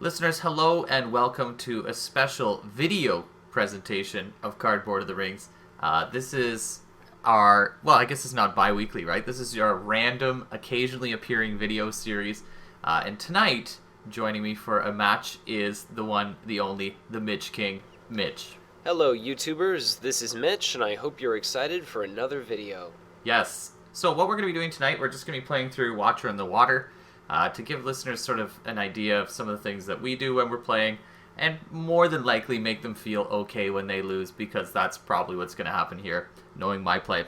Listeners, hello and welcome to a special video presentation of Cardboard of the Rings. This is our, well, I guess it's not bi-weekly, right? This is your random, occasionally appearing video series. And tonight, joining me for a match is the one, the only, the Mitch King, Mitch. Hello, YouTubers. This is Mitch, and I hope you're excited for another video. Yes. So what we're going to be doing tonight, we're just going to be playing through Watcher in the Water. To give listeners sort of an idea of some of the things that we do when we're playing, and more than likely make them feel okay when they lose, because that's probably what's going to happen here, knowing my play.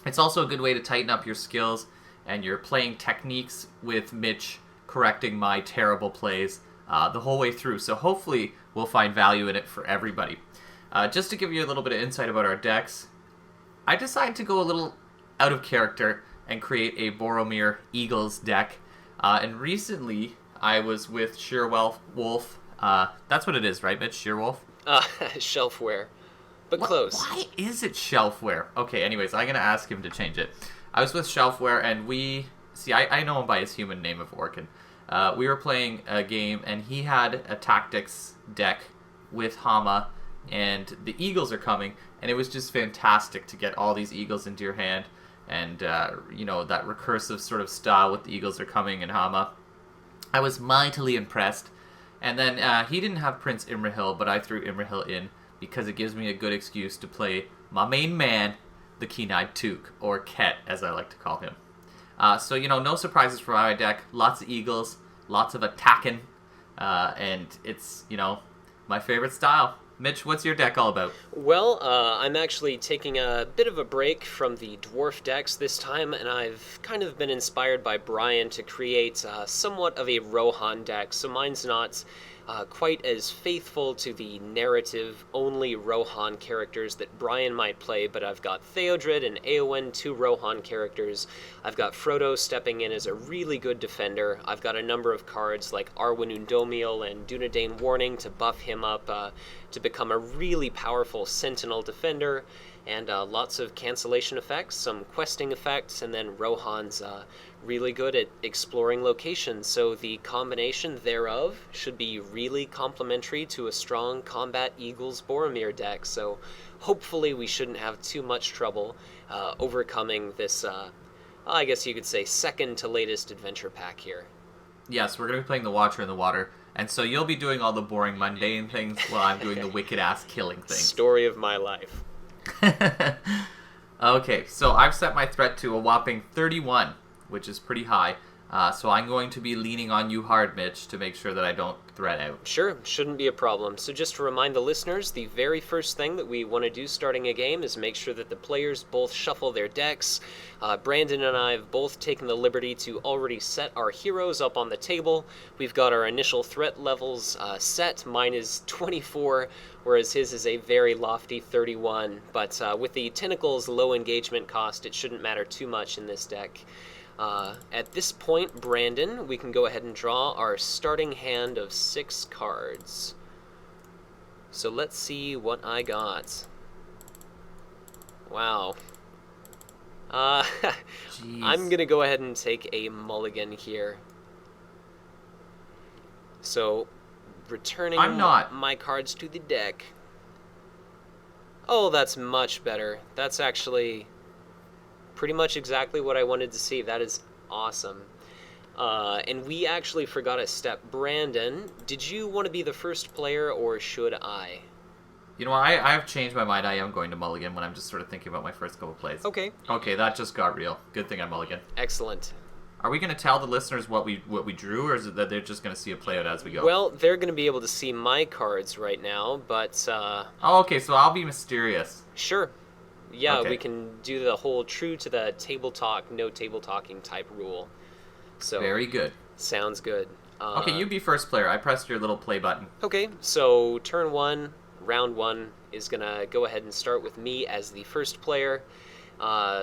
It's also a good way to tighten up your skills and your playing techniques with Mitch correcting my terrible plays the whole way through, so hopefully we'll find value in it for everybody. Just to give you a little bit of insight about our decks, I decided to go a little out of character and create a Boromir Eagles deck. And recently, I was with Sheerwolf. That's what it is, right, Mitch? Sheerwolf? Shelfware. But close. Why is it Shelfware? Okay, anyways, I'm going to ask him to change it. I was with Shelfware, and we... See, I know him by his human name of Orkin. We were playing a game, and he had a tactics deck with Hama, and the Eagles are coming, and it was just fantastic to get all these Eagles into your hand. And, you know, that recursive sort of style with the Eagles are coming and Hama. I was mightily impressed. And then he didn't have Prince Imrahil, but I threw Imrahil in because it gives me a good excuse to play my main man, the Keen-Eyed Took, or Ket, as I like to call him. So, you know, no surprises for my deck. Lots of Eagles, lots of attacking, and it's, you know, my favorite style. Mitch, what's your deck all about? Well, I'm actually taking a bit of a break from the dwarf decks this time, and I've kind of been inspired by Brian to create somewhat of a Rohan deck, so mine's not quite as faithful to the narrative-only Rohan characters that Brian might play, but I've got Theodred and Eowyn, two Rohan characters. I've got Frodo stepping in as a really good defender. I've got a number of cards like Arwen Undomiel and Dunedain Warning to buff him up to become a really powerful Sentinel defender, and lots of cancellation effects, some questing effects, and then Rohan's really good at exploring locations, so the combination thereof should be really complementary to a strong Combat Eagles Boromir deck, so hopefully we shouldn't have too much trouble overcoming this, I guess you could say, second to latest adventure pack here. Yes, we're going to be playing the Watcher in the Water, and so you'll be doing all the boring, mundane things while I'm doing the wicked-ass killing things. Story of my life. Okay, so I've set my threat to a whopping 31, which is pretty high. So I'm going to be leaning on you hard, Mitch, to make sure that I don't threat out. Sure, shouldn't be a problem. So just to remind the listeners, the very first thing that we want to do starting a game is make sure that the players both shuffle their decks. Brandon and I have both taken the liberty to already set our heroes up on the table. We've got our initial threat levels set. Mine is 24, whereas his is a very lofty 31. But with the Tentacles low engagement cost, it shouldn't matter too much in this deck. At this point, Brandon, we can go ahead and draw our starting hand of 6 cards. So let's see what I got. Wow. I'm gonna go ahead and take a mulligan here. So, returning my cards to the deck. Oh, that's much better. That's actually pretty much exactly what I wanted to see. That is awesome. And we actually forgot a step. Brandon, did you want to be the first player, or should I? You know, I've changed my mind. I am going to mulligan when I'm just sort of thinking about my first couple plays. Okay. Okay, that just got real. Good thing I mulligan. Excellent. Are we going to tell the listeners what we drew, or is it that they're just going to see it play out as we go? Well, they're going to be able to see my cards right now, but... Oh, okay, so I'll be mysterious. Sure. Yeah, okay. We can do the whole true to the table talk, no table talking type rule. So very good. Sounds good. Okay, you be first player. I pressed your little play button. Okay, so turn 1, round 1 is going to go ahead and start with me as the first player.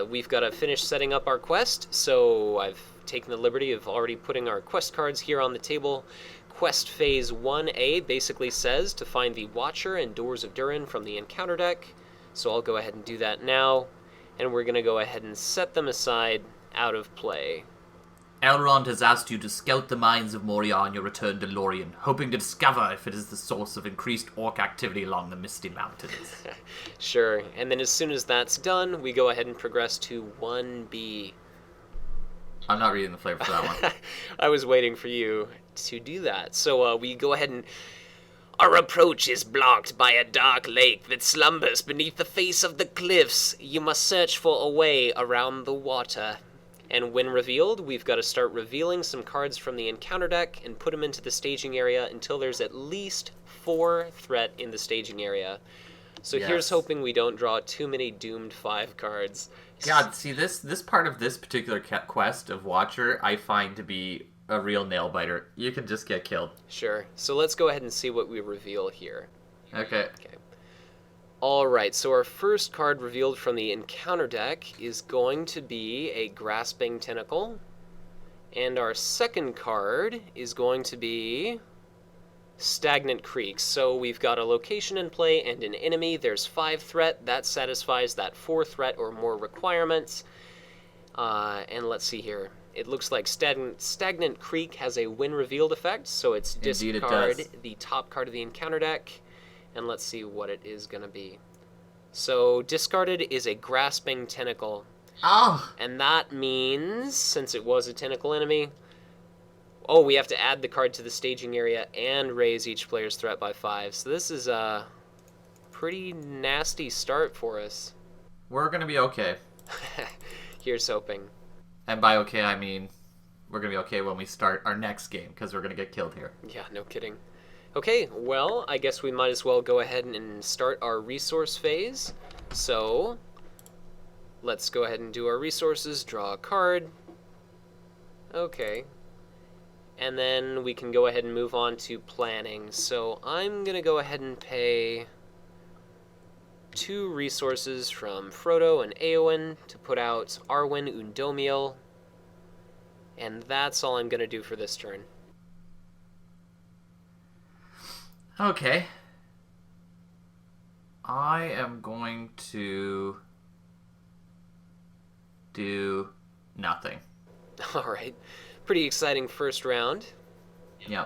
We've got to finish setting up our quest, so I've taken the liberty of already putting our quest cards here on the table. Quest Phase 1A basically says to find the Watcher and Doors of Durin from the encounter deck. So I'll go ahead and do that now, and we're going to go ahead and set them aside out of play. Elrond has asked you to scout the mines of Moria on your return to Lorien, hoping to discover if it is the source of increased orc activity along the Misty Mountains. Sure, and then as soon as that's done, we go ahead and progress to 1B. I'm not reading the flavor for that one. I was waiting for you to do that. So we go ahead and... Our approach is blocked by a dark lake that slumbers beneath the face of the cliffs. You must search for a way around the water. And when revealed, we've got to start revealing some cards from the encounter deck and put them into the staging area until there's at least 4 threat in the staging area. So here's hoping we don't draw too many doomed 5 cards. God, see, this part of this particular quest of Watcher, I find to be a real nail-biter. You can just get killed. Sure. So let's go ahead and see what we reveal here. Okay. Alright, so our first card revealed from the encounter deck is going to be a Grasping Tentacle. And our second card is going to be Stagnant Creek. So we've got a location in play and an enemy. There's 5 threat. That satisfies that 4 threat or more requirements. And let's see here. It looks like Stagnant Creek has a when revealed effect, so it's discard the top card of the encounter deck. And let's see what it is going to be. So discarded is a Grasping Tentacle. Oh! And that means, since it was a tentacle enemy, we have to add the card to the staging area and raise each player's threat by 5. So this is a pretty nasty start for us. We're going to be okay. Here's hoping. And by okay, I mean we're going to be okay when we start our next game, because we're going to get killed here. Yeah, no kidding. Okay, well, I guess we might as well go ahead and start our resource phase. So, let's go ahead and do our resources, draw a card. Okay. And then we can go ahead and move on to planning. So, I'm going to go ahead and pay 2 resources from Frodo and Éowyn to put out Arwen Undomiel. And that's all I'm going to do for this turn. Okay. I am going to do nothing. Alright. Pretty exciting first round. Yeah.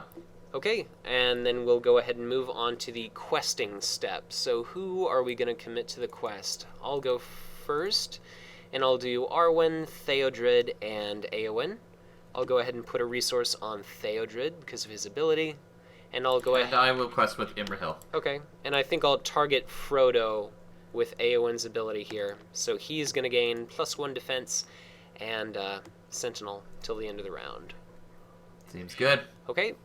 Okay, and then we'll go ahead and move on to the questing step. So who are we going to commit to the quest? I'll go first, and I'll do Arwen, Theodred, and Éowyn. I'll go ahead and put a resource on Theodred because of his ability. And I'll go ahead. And I will quest with Imrahil. Okay, and I think I'll target Frodo with Éowyn's ability here. So he's going to gain +1 defense and Sentinel till the end of the round. Seems good. Okay.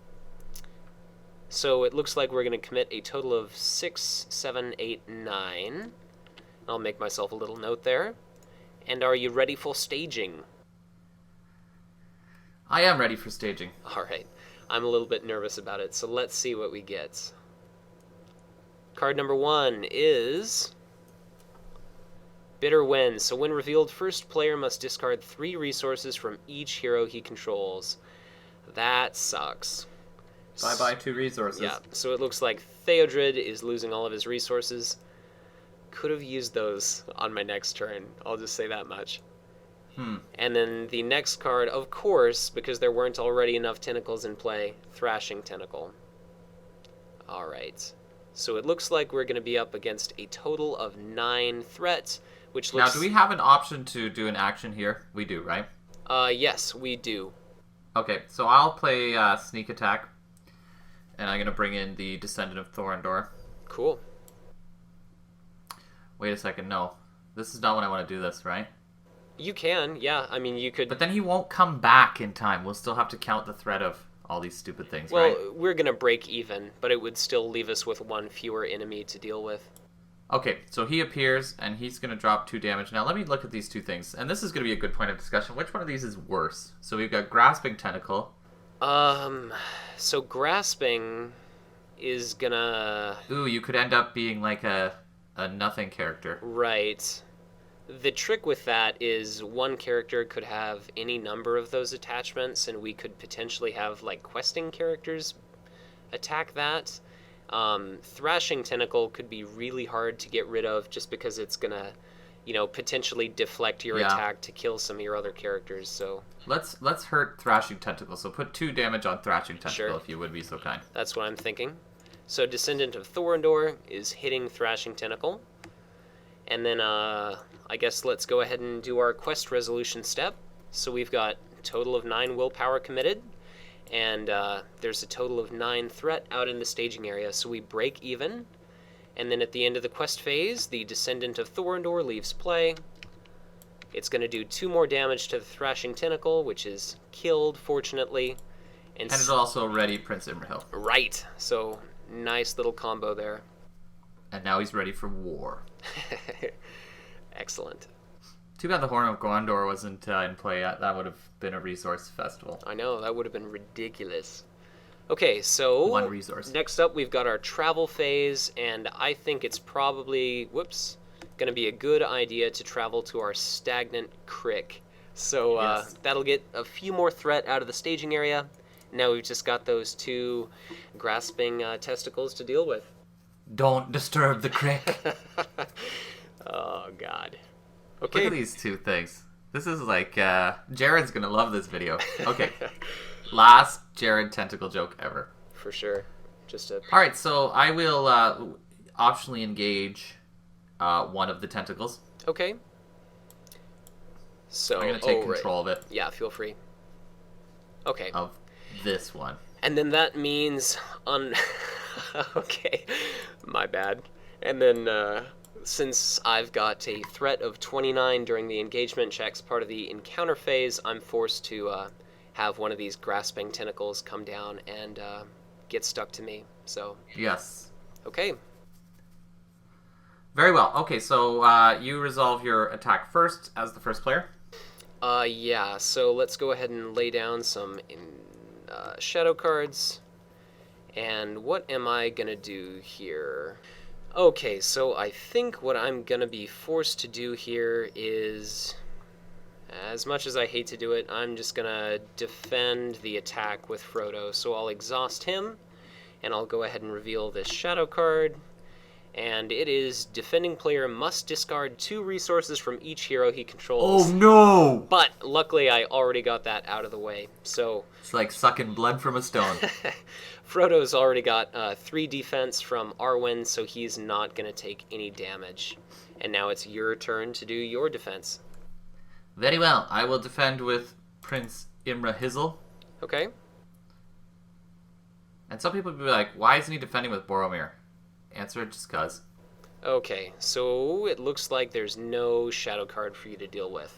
So it looks like we're going to commit a total of 6, 7, 8, 9. I'll make myself a little note there. And are you ready for staging? I am ready for staging. All right. I'm a little bit nervous about it, so let's see what we get. Card number 1 is Bitter Wind. So when revealed, first player must discard 3 resources from each hero he controls. That sucks. Bye-bye 2 resources. Yeah, so it looks like Theodred is losing all of his resources. Could have used those on my next turn. I'll just say that much. And then the next card, of course, because there weren't already enough tentacles in play, Thrashing Tentacle. Alright. So it looks like we're going to be up against a total of 9 threats, which looks... Now, do we have an option to do an action here? We do, right? Yes, we do. Okay, so I'll play Sneak Attack, and I'm going to bring in the Descendant of Thorondor. Cool. Wait a second, no. This is not when I want to do this, right? You can, yeah. I mean, you could... But then he won't come back in time. We'll still have to count the threat of all these stupid things, well, right? Well, we're going to break even, but it would still leave us with 1 fewer enemy to deal with. Okay, so he appears, and he's going to drop 2 damage. Now, let me look at these 2 things, and this is going to be a good point of discussion. Which one of these is worse? So we've got Grasping Tentacle. So Grasping is gonna... Ooh, you could end up being like a nothing character. Right. The trick with that is one character could have any number of those attachments, and we could potentially have, like, questing characters attack that. Thrashing Tentacle could be really hard to get rid of just because it's gonna potentially deflect your attack to kill some of your other characters. So let's hurt Thrashing Tentacle. So put 2 damage on Thrashing Tentacle, Sure. if you would be so kind. That's what I'm thinking. So Descendant of Thorondor is hitting Thrashing Tentacle. And then I guess let's go ahead and do our quest resolution step. So we've got a total of 9 willpower committed, and there's a total of 9 threat out in the staging area. So we break even, and then at the end of the quest phase, the Descendant of Thorondor leaves play. It's going to do 2 more damage to the Thrashing Tentacle, which is killed, fortunately. And it'll also ready Prince Imrahil. Right. So nice little combo there. And now he's ready for war. Excellent. Too bad the Horn of Gondor wasn't in play yet. That would have been a resource festival. I know, that would have been ridiculous. Okay, so 1 resource. Next up we've got our travel phase, and I think it's probably, going to be a good idea to travel to our Stagnant Crick. So Yes. that'll get a few more threat out of the staging area. Now we've just got those 2 grasping testicles to deal with. Don't disturb the crick. Oh, God. Look Okay. at these 2 things. This is like, Jared's gonna love this video. Okay. Last Jared tentacle joke ever. For sure. Just a... Alright, so I will optionally engage 1 of the tentacles. Okay. So, I'm gonna take control of it. Yeah, feel free. Okay. Of this one. And then that means okay, my bad. And then since I've got a threat of 29 during the engagement checks part of the encounter phase, I'm forced to have one of these grasping tentacles come down and get stuck to me. So Yes. okay. Very well. Okay, so you resolve your attack first as the first player. Yeah. So let's go ahead and lay down some shadow cards. And what am I gonna do here? Okay, so I think what I'm gonna be forced to do here is, as much as I hate to do it, I'm just gonna defend the attack with Frodo. So I'll exhaust him, and I'll go ahead and reveal this shadow card. And it is defending player must discard 2 resources from each hero he controls. Oh no! But luckily I already got that out of the way. So It's like sucking blood from a stone. Frodo's already got 3 defense from Arwen, so he's not going to take any damage. And now it's your turn to do your defense. Very well. I will defend with Prince Imrahil. Okay? And some people will be like, why isn't he defending with Boromir? Answer, just cuz. Okay, so it looks like there's no shadow card for you to deal with.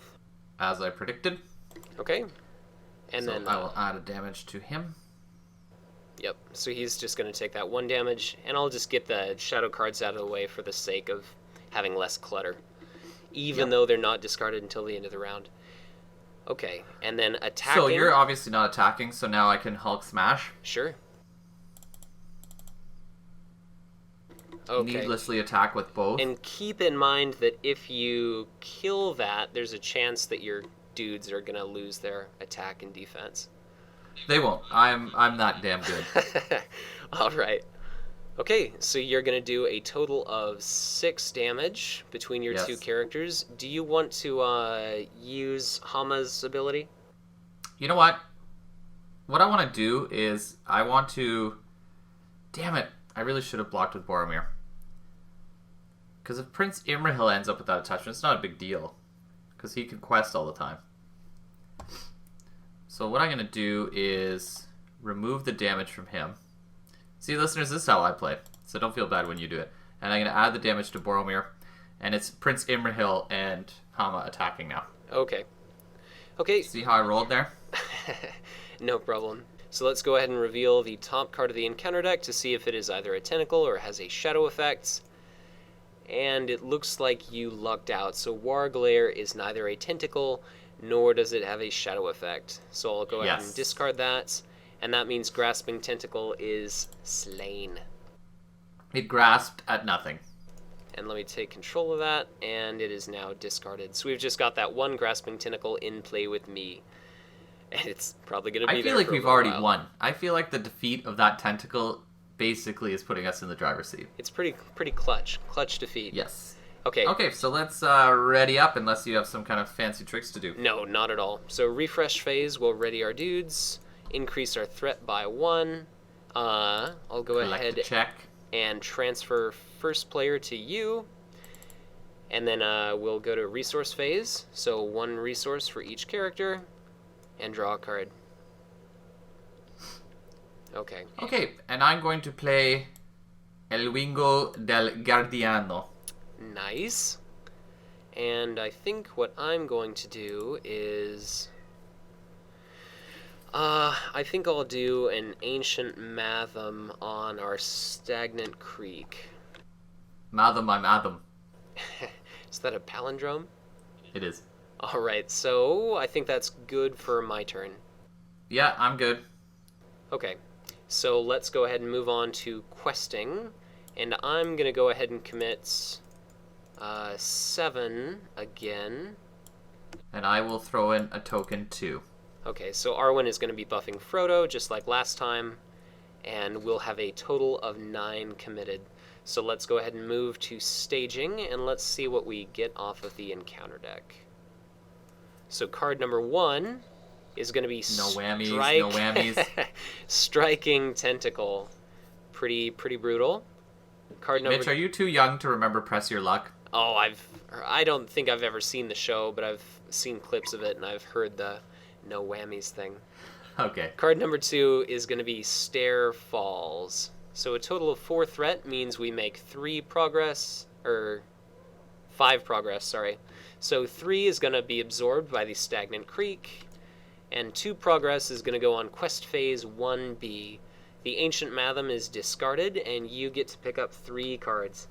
As I predicted. Okay? And So then... I will add a damage to him. Yep, so he's just going to take that 1 damage, and I'll just get the shadow cards out of the way for the sake of having less clutter. Even though they're not discarded until the end of the round. Okay, and then attacking... So you're obviously not attacking, so now I can Hulk Smash. Sure. Okay. Needlessly attack with both. And keep in mind that if you kill that, there's a chance that your dudes are going to lose their attack and defense. They won't. I'm that damn good. All right. Okay, so you're going to do a total of 6 damage between your 2 characters. Do you want to use Hama's ability? You know what? What I want to do is I want to... Damn it. I really should have blocked with Boromir. Because if Prince Imrahil ends up with that attachment, it's not a big deal. Because he can quest all the time. So what I'm going to do is remove the damage from him. See, listeners, this is how I play. So don't feel bad when you do it. And I'm going to add the damage to Boromir. And it's Prince Imrahil and Hama attacking now. Okay. Okay. See how I rolled there? No problem. So let's go ahead and reveal the top card of the encounter deck to see if it is either a tentacle or has a shadow effect. And it looks like you lucked out. So Warglare is neither a tentacle, nor does it have a shadow effect. So I'll go ahead and discard that. And that means Grasping Tentacle is slain. It grasped at nothing. And let me take control of that, and it is now discarded. So we've just got that 1 Grasping Tentacle in play with me. And it's probably going to be I feel like we've already won. I feel like the defeat of that tentacle basically is putting us in the driver's seat. It's pretty clutch. Clutch defeat. Yes. Okay. Okay, so let's ready up unless you have some kind of fancy tricks to do. No, not at all. So refresh phase will ready our dudes, increase our threat by 1. I'll go Collect ahead a check. and transfer first player to you. And then we'll go to resource phase. So 1 resource for each character. And draw a card. Okay. Okay, and I'm going to play El Wingo del Guardiano. Nice. And I think what I'm going to do is... I think I'll do an Ancient Matham on our Stagnant Creek. Madam, I'm Adam. Is that a palindrome? It is. Alright, so I think that's good for my turn. Yeah, I'm good. Okay, so let's go ahead and move on to questing. And I'm going to go ahead and commit 7 again. And I will throw in a token too. Okay, so Arwen is going to be buffing Frodo, just like last time. And we'll have a total of 9 committed. So let's go ahead and move to staging, and let's see what we get off of the encounter deck. So card number 1 is going to be No whammies, no whammies. Striking Tentacle. Pretty brutal. Card number... Mitch, are you too young to remember Press Your Luck? Oh, I don't think I've ever seen the show, but I've seen clips of it, and I've heard the no whammies thing. Okay. Card number 2 is going to be Stair Falls. So a total of 4 threat means we make 5 progress, sorry. So 3 is going to be absorbed by the Stagnant Creek, and 2 progress is going to go on Quest Phase 1B. The Ancient Matham is discarded, and you get to pick up 3 cards.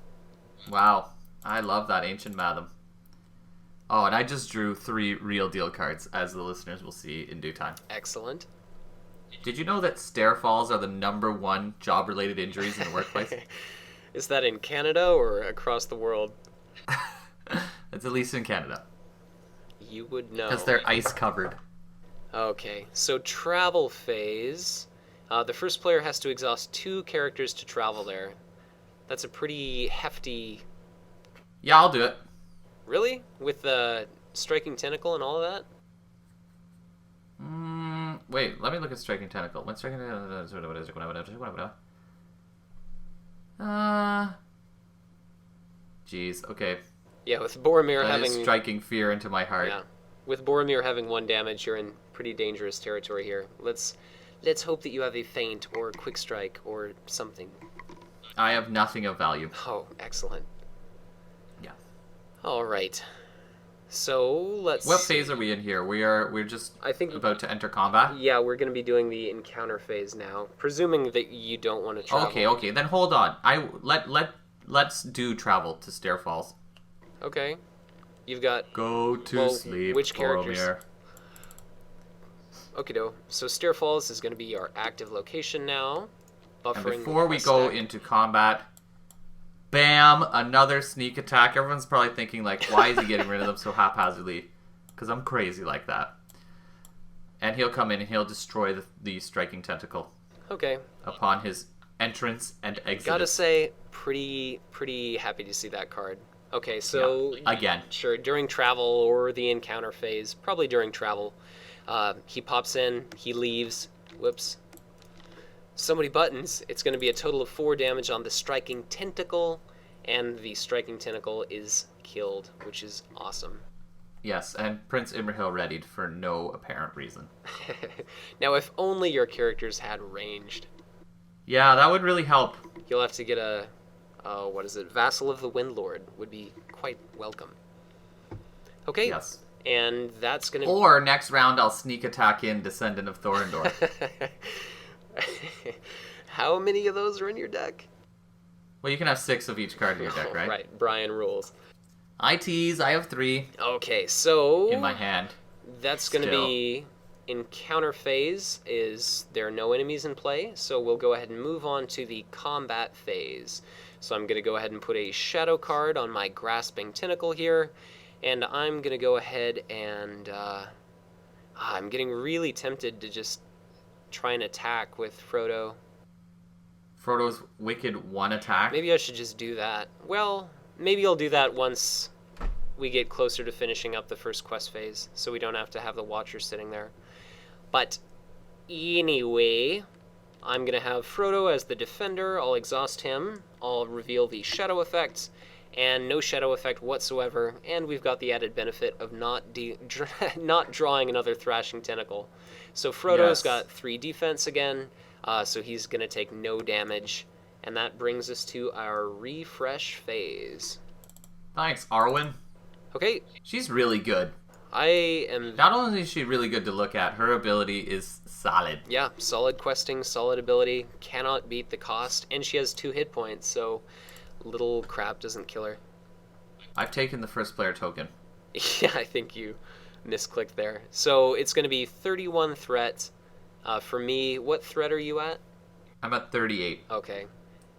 Wow. I love that Ancient Matham. Oh, and I just drew 3 real deal cards, as the listeners will see in due time. Excellent. Did you know that stair falls are the #1 job-related injuries in the workplace? Is that in Canada or across the world? It's at least in Canada. You would know. Because they're ice-covered. Okay, so travel phase. The first player has to exhaust 2 characters to travel there. That's a pretty hefty... Yeah, I'll do it. Really? With the Striking Tentacle and all of that? Wait, let me look at Striking Tentacle. When Striking Tentacle... Jeez, okay. Yeah, with Boromir That having... is striking fear into my heart. Yeah. With Boromir having 1 damage, you're in pretty dangerous territory here. Let's hope that you have a feint or quick strike or something. I have nothing of value. Oh, excellent. Yeah. All right. So let's. What phase are we in here? We're just about to enter combat. Yeah, we're going to be doing the encounter phase now, presuming that you don't want to travel. Okay. Then hold on. Let's do travel to Stair Falls. Okay. You've got. Go to sleep. Which characters? Boromir. Okido. So Stair Falls is going to be our active location now. Buffering. And before we go into combat, bam! Another sneak attack. Everyone's probably thinking like, why is he getting rid of them so haphazardly? Because I'm crazy like that. And he'll come in and he'll destroy the Striking Tentacle. Okay. Upon his entrance and exit. Gotta say, pretty happy to see that card. Okay, so... Yeah, again. Sure, during travel or the encounter phase, probably during travel, he pops in, he leaves, whoops. So many buttons. It's going to be a total of 4 damage on the Striking Tentacle, and the Striking Tentacle is killed, which is awesome. Yes, and Prince Imrahil readied for no apparent reason. Now, if only your characters had ranged. Yeah, that would really help. You'll have to get a, Vassal of the Windlord would be quite welcome. Okay. Yes. And that's going to... Or next round I'll sneak attack in Descendant of Thorondor. How many of those are in your deck? Well, you can have 6 of each card in your deck, right? Right, Brian rules. I tease, I have 3. Okay, so... In my hand. That's going to be... Encounter phase is there are no enemies in play, so we'll go ahead and move on to the combat phase. So I'm going to go ahead and put a shadow card on my Grasping Tentacle here, and I'm going to go ahead and... I'm getting really tempted to just try and attack with Frodo. Frodo's wicked 1 attack. Maybe I should just do that. Well, maybe I'll do that once we get closer to finishing up the first quest phase, so we don't have to have the Watcher sitting there. But anyway, I'm going to have Frodo as the defender. I'll exhaust him. I'll reveal the shadow effect, and no shadow effect whatsoever. And we've got the added benefit of not drawing another Thrashing Tentacle. So Frodo's got 3 defense again, so he's going to take no damage. And that brings us to our refresh phase. Thanks, Arwen. Okay. She's really good. I am... Not only is she really good to look at, her ability is solid. Yeah, solid questing, solid ability, cannot beat the cost, and she has 2 hit points, so little crap doesn't kill her. I've taken the first player token. Yeah, I think you misclicked there. So it's going to be 31 threat. For me, what threat are you at? I'm at 38. Okay.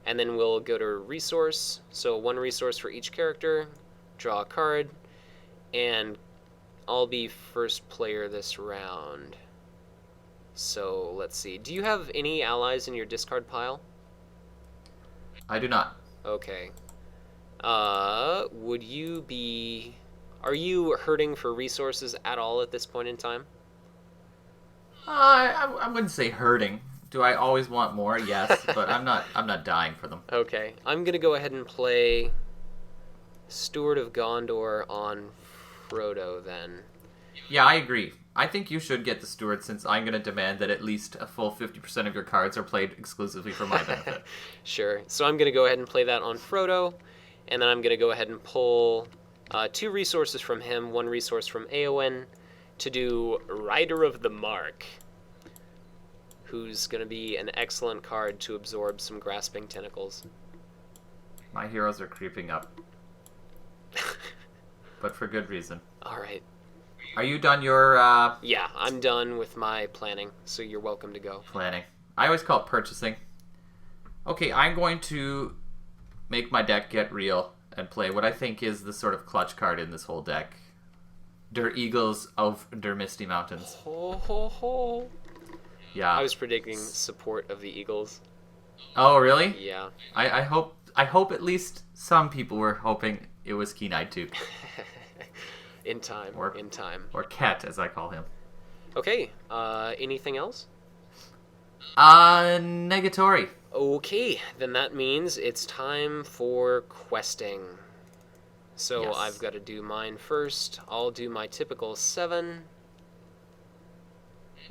And then we'll go to resource. So 1 resource for each character. Draw a card. And I'll be first player this round. So let's see. Do you have any allies in your discard pile? I do not. Okay. Would you be... Are you hurting for resources at all at this point in time? I wouldn't say hurting. Do I always want more? Yes, but I'm not dying for them. Okay. I'm going to go ahead and play Steward of Gondor on Frodo then. Yeah, I agree. I think you should get the Steward, since I'm going to demand that at least a full 50% of your cards are played exclusively for my benefit. Sure. So I'm going to go ahead and play that on Frodo, and then I'm going to go ahead and pull 2 resources from him, 1 resource from Eowyn, to do Rider of the Mark, who's going to be an excellent card to absorb some Grasping Tentacles. My heroes are creeping up. But for good reason. All right. Are you done your... Yeah, I'm done with my planning, so you're welcome to go. Planning. I always call it purchasing. Okay, I'm going to make my deck get real and play what I think is the sort of clutch card in this whole deck. Der Eagles of Der Misty Mountains. Ho, ho, ho. Yeah. I was predicting support of the Eagles. Oh, really? Yeah. I hope at least some people were hoping it was Keen-Eyed too. In time. In time. Or Ket, as I call him. Okay. Anything else? Negatory. Okay, then that means it's time for questing. So Yes. I've got to do mine first. I'll do my typical 7.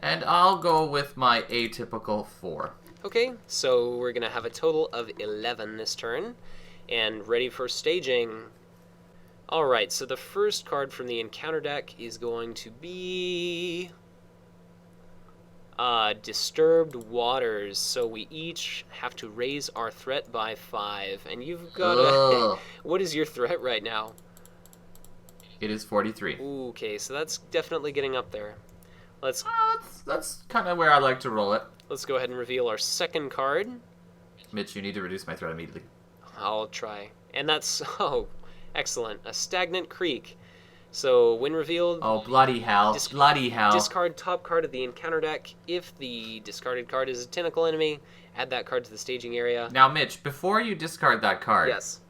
And I'll go with my atypical 4. Okay, so we're going to have a total of 11 this turn. And ready for staging. Alright, so the first card from the encounter deck is going to be... Disturbed Waters. So we each have to raise our threat by 5. And you've got a... What is your threat right now? It is 43. Okay, so that's definitely getting up there. That's kind of where I like to roll it. Let's go ahead and reveal our second card. Mitch, you need to reduce my threat immediately. I'll try. And that's... Oh, excellent. A Stagnant Creek. So, when revealed... Oh, bloody hell. Bloody hell. Discard top card of the encounter deck. If the discarded card is a tentacle enemy, add that card to the staging area. Now, Mitch, before you discard that card, Yes.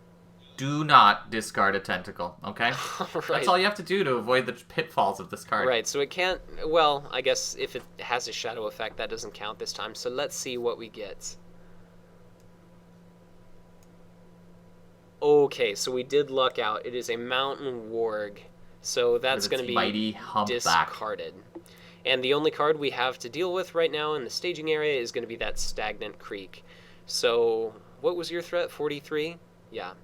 do not discard a tentacle, okay? Right. That's all you have to do to avoid the pitfalls of this card. Right, so it can't... Well, I guess if it has a shadow effect, that doesn't count this time. So let's see what we get. Okay, so we did luck out. It is a Mountain Warg. So that's going to be mighty humpback. discarded. And the only card we have to deal with right now in the staging area is going to be that Stagnant Creek. So, what was your threat? 43? Yeah.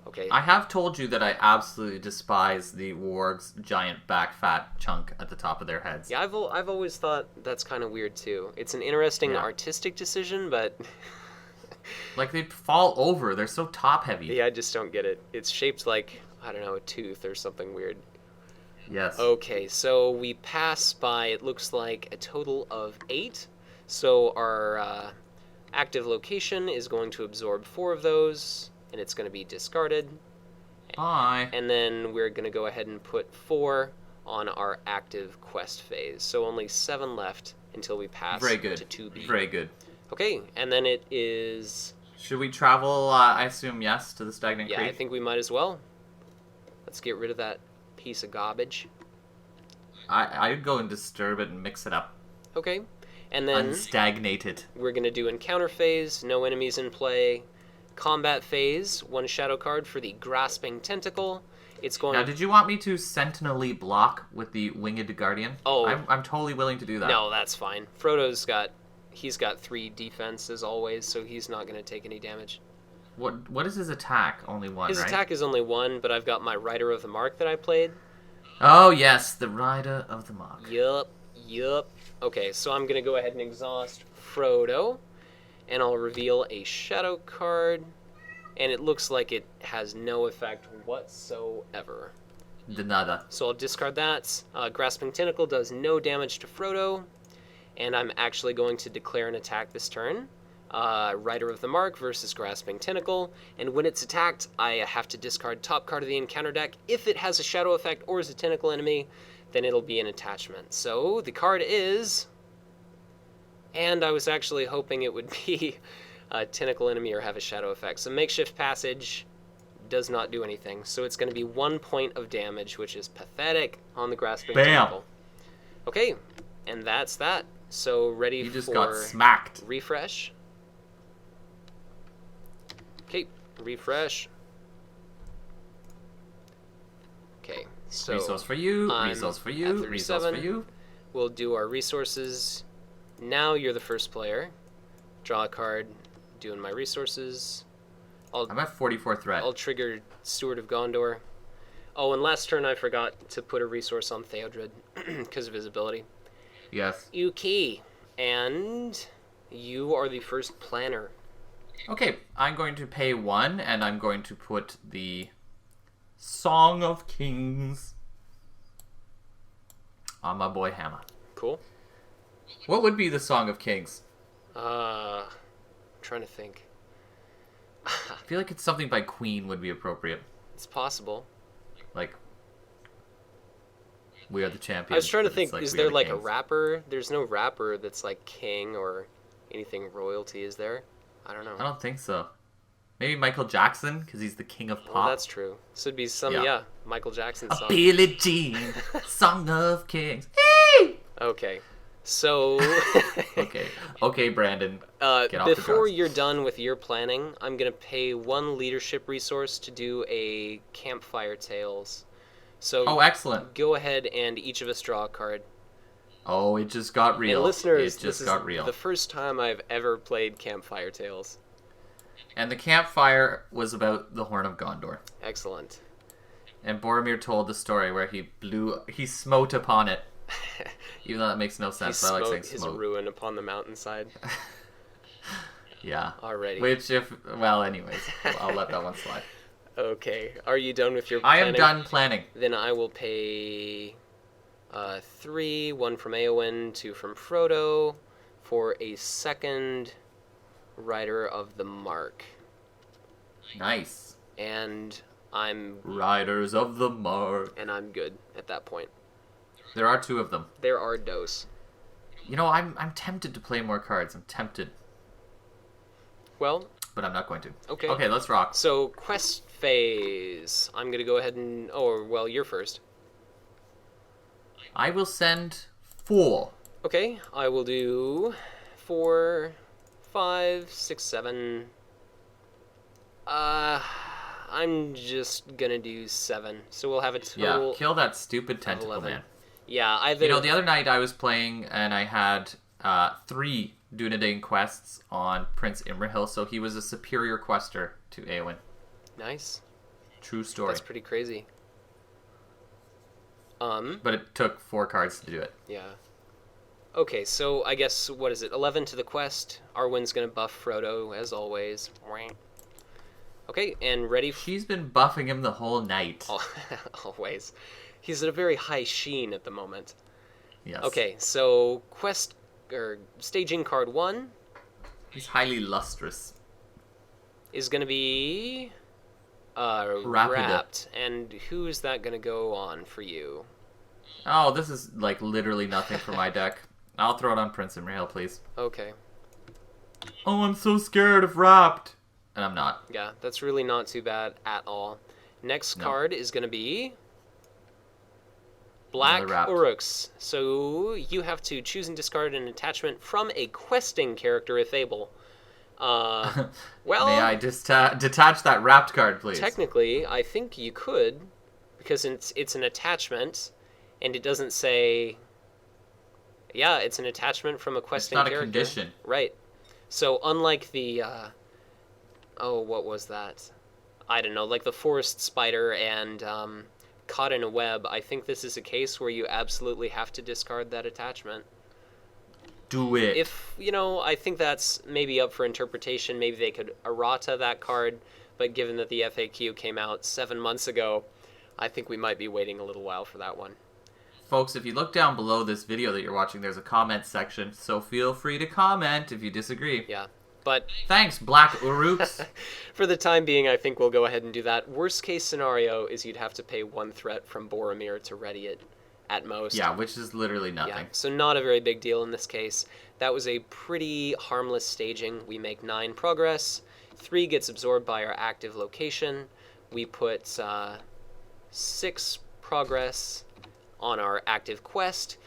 Okay. I have told you that I absolutely despise the warg's giant back fat chunk at the top of their heads. Yeah, I've always thought that's kind of weird too. It's an interesting artistic decision, but... Like, they fall over. They're so top heavy. Yeah, I just don't get it. It's shaped like, I don't know, a tooth or something weird. Yes. Okay, so we pass by, it looks like, a total of 8. So our active location is going to absorb 4 of those, and it's going to be discarded. Bye. And then we're going to go ahead and put 4 on our active quest phase. So only 7 left until we pass Very good. to 2B. Very good. Okay, and then it is Should we travel, I assume, yes, to the Stagnant Yeah, Creek? I think we might as well. Let's get rid of that piece of garbage. I'd go and disturb it and mix it up. Okay. And then Unstagnated. we're going to do encounter phase, no enemies in play. Combat phase, 1 shadow card for the Grasping Tentacle. It's going. Now, did you want me to sentinelly block with the Winged Guardian? Oh. I'm totally willing to do that. No, that's fine. He's got 3 defense as always, so he's not going to take any damage. What is his attack? Only 1, His right? attack is only 1, but I've got my Rider of the Mark that I played. Oh, yes, the Rider of the Mark. Yup. Okay, so I'm going to go ahead and exhaust Frodo, and I'll reveal a shadow card, and it looks like it has no effect whatsoever. De nada. So I'll discard that. Grasping Tentacle does no damage to Frodo, and I'm actually going to declare an attack this turn. Rider of the Mark versus Grasping Tentacle, and when it's attacked, I have to discard top card of the encounter deck. If it has a shadow effect or is a tentacle enemy, then it'll be an attachment. So the card is, and I was actually hoping it would be a tentacle enemy or have a shadow effect. So Makeshift Passage does not do anything. So it's going to be 1 point of damage, which is pathetic on the Grasping Tentacle. Okay, and that's that. So ready You just for got smacked. refresh. Okay, refresh. Okay, so Resource for you, I'm resource for at you, resource 37. for you. We'll do our resources. Now you're the first player. Draw a card, doing my resources. I'm at 44 threat. I'll trigger Steward of Gondor. Oh, and last turn I forgot to put a resource on Theodred because of his ability. Yes. Yuki, and you are the first planner. Okay, I'm going to pay 1, and I'm going to put the Song of Kings on my boy Hammer. Cool. What would be the Song of Kings? Trying to think. I feel like it's something by Queen would be appropriate. It's possible. Like, we are the champions. I was trying to but think, it's like is we there are the like a kings. rapper? There's no rapper that's like king or anything royalty, is there? I don't know. I don't think so. Maybe Michael Jackson, because he's the king of pop. Well, that's true. So it'd be some, Yeah. Michael Jackson A song. Billie Jean, Song of Kings. Okay. So, Okay, Brandon. Get off the before drugs. you're done with your planning, I'm going to pay 1 leadership resource to do a Campfire Tales. So, Oh, excellent. go ahead and each of us draw a card. Oh, it just got real. And listeners, it this just is got real. the first time I've ever played Campfire Tales. And the campfire was about the Horn of Gondor. Excellent. And Boromir told the story where he smote upon it. Even though that makes no He sense, but I like saying smote his smote. ruin upon the mountainside. Yeah. Already. Anyways, I'll let that one slide. Okay. Are you done with your I planning? am done planning. Then I will pay 3, 1 from Eowyn, 2 from Frodo, for a second Rider of the Mark. Nice. And I'm Riders of the Mark. good at that point. There are 2 of them. There are dose. You know, I'm tempted to play more cards. I'm tempted, Well, but I'm not going to. okay. Okay, let's rock. So quest phase. I'm gonna go ahead and you're first. I will send 4. Okay, I will do 4, 5, 6, 7. I'm just gonna do 7. So we'll have a total. Yeah, kill that stupid tentacle 11. man. Yeah, either. You know, the other night I was playing and I had 3 Dunedain quests on Prince Imrahil, so he was a superior quester to Eowyn. Nice. True story. That's pretty crazy. But it took 4 cards to do it. Yeah. Okay, so I guess, what is it? 11 to the quest. Arwen's gonna buff Frodo, as always. Okay, and ready for... She's been buffing him the whole night. Always. He's at a very high sheen at the moment. Yes. Okay, so quest... or staging card 1 He's highly lustrous. is gonna be... Rapida. Wrapped. And who's that gonna go on for you? Oh, this is like literally nothing for my deck. I'll throw it on Prince Imrahil, please. Okay. Oh, I'm so scared of Wrapped. and I'm not. Yeah, that's really not too bad at all. Next card is going to be Black Uruks. So you have to choose and discard an attachment from a questing character if able. Well, may I detach that wrapped card, please? Technically, I think you could, because it's an attachment, and it doesn't say. Yeah, it's an attachment from a questing character. It's not a condition, right? So unlike the, what was that? I don't know, like the forest spider and caught in a web. I think this is a case where you absolutely have to discard that attachment. Do it. If, I think that's maybe up for interpretation. Maybe they could errata that card, but given that the FAQ came out 7 months ago, I think we might be waiting a little while for that one. Folks, if you look down below this video that you're watching, there's a comment section, so feel free to comment if you disagree. Yeah, but... Thanks, Black Uruks. For the time being, I think we'll go ahead and do that. Worst case scenario is you'd have to pay 1 threat from Boromir to ready it. At most. Yeah, which is literally nothing. Yeah, so not a very big deal in this case. That was a pretty harmless staging. We make 9 progress. 3 gets absorbed by our active location. We put 6 progress on our active quest.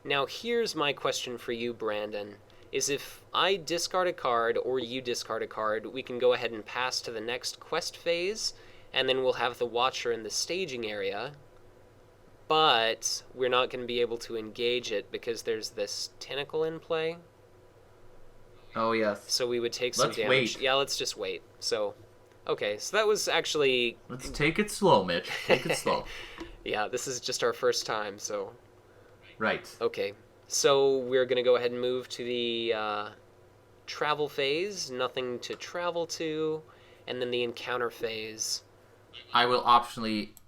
Now here's my question for you, Brandon. Is if I discard a card or you discard a card, we can go ahead and pass to the next quest phase, and then we'll have the Watcher in the staging area. But we're not going to be able to engage it because there's this tentacle in play. Oh, yes. So we would take some damage. Wait. Yeah, let's just wait. So, okay. So that was actually... Let's take it slow, Mitch. Take it slow. Yeah, this is just our first time, so... Right. Okay. So we're going to go ahead and move to the travel phase. Nothing to travel to. And then the encounter phase. I will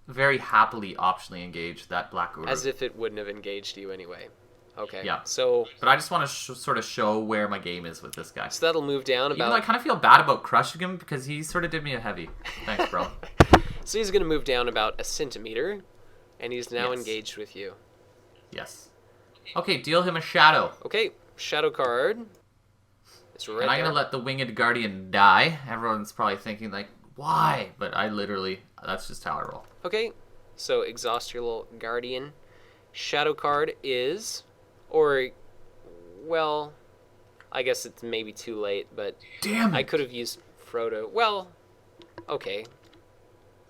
very happily engage that Black Uruk. As if it wouldn't have engaged you anyway. Okay. Yeah. So... But I just want to sort of show where my game is with this guy. So that'll move down about... Even though I kind of feel bad about crushing him because he sort of did me a heavy. Thanks, bro. So he's going to move down about a centimeter, and he's now engaged with you. Yes. Okay, deal him a shadow. Okay, shadow card. It's right and I'm going to let the Winged Guardian die. Everyone's probably thinking, like, why? But that's just how I roll. Okay, so exhaust your little Guardian. Shadow card is, or, well, I guess it's maybe too late, but damn it. I could have used Frodo. Well, okay.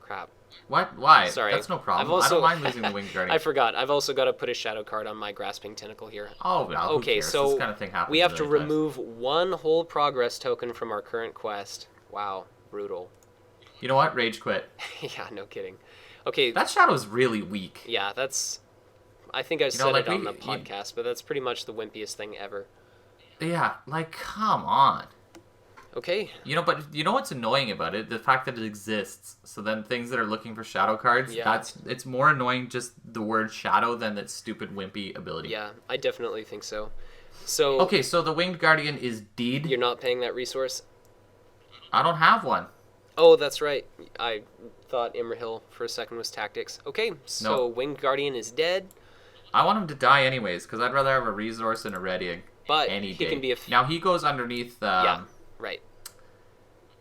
Crap. What? Why? Sorry. That's no problem. I don't mind losing the Winged Guardian. I forgot. I've also got to put a shadow card on my Grasping Tentacle here. Oh, well, okay, who cares? so this kind of thing happens we have to times. remove 1 whole progress token from our current quest. Wow, brutal. You know what? Rage quit. Yeah, no kidding. Okay. That shadow's really weak. Yeah, that's... I think I said it on the podcast, but that's pretty much the wimpiest thing ever. Yeah, like, come on. Okay. But you know what's annoying about it? The fact that it exists. So then things that are looking for shadow cards, it's more annoying just the word shadow than that stupid wimpy ability. Yeah, I definitely think so. So... Okay, so the Winged Guardian is deed. You're not paying that resource? I don't have one. Oh, that's right. I thought Imrahil for a second was tactics. Okay, so nope. Winged Guardian is dead. I want him to die anyways, because I'd rather have a resource and a readying. But any he day. Can be now he goes underneath... yeah, right.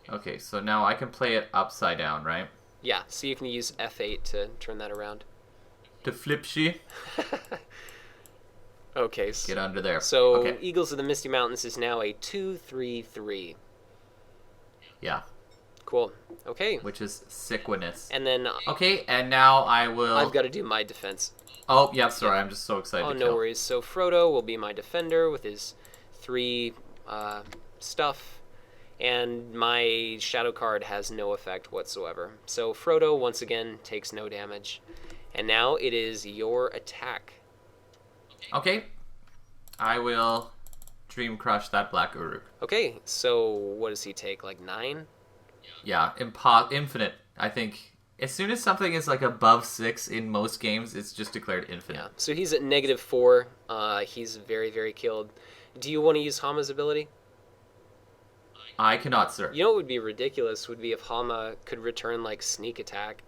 Okay, so now I can play it upside down, right? Yeah, so you can use F8 to turn that around. To flip she. Okay. Get under there. So okay. Eagles of the Misty Mountains is now a 2/3/3. Yeah. Cool. Okay. Which is sickwiness. And then... Okay, and now I will... I've got to do my defense. Oh, yeah, sorry. I'm just so excited to kill. No worries. So Frodo will be my defender with his 3 stuff. And my shadow card has no effect whatsoever. So Frodo, once again, takes no damage. And now it is your attack. Okay. I will Dream Crush that Black Uruk. Okay, so what does he take, like 9? Yeah, infinite. I think as soon as something is like above 6 in most games, it's just declared infinite. Yeah, so he's at -4. He's very, very killed. Do you want to use Hama's ability? I cannot, sir. You know what would be ridiculous would be if Hama could return, like, sneak attack.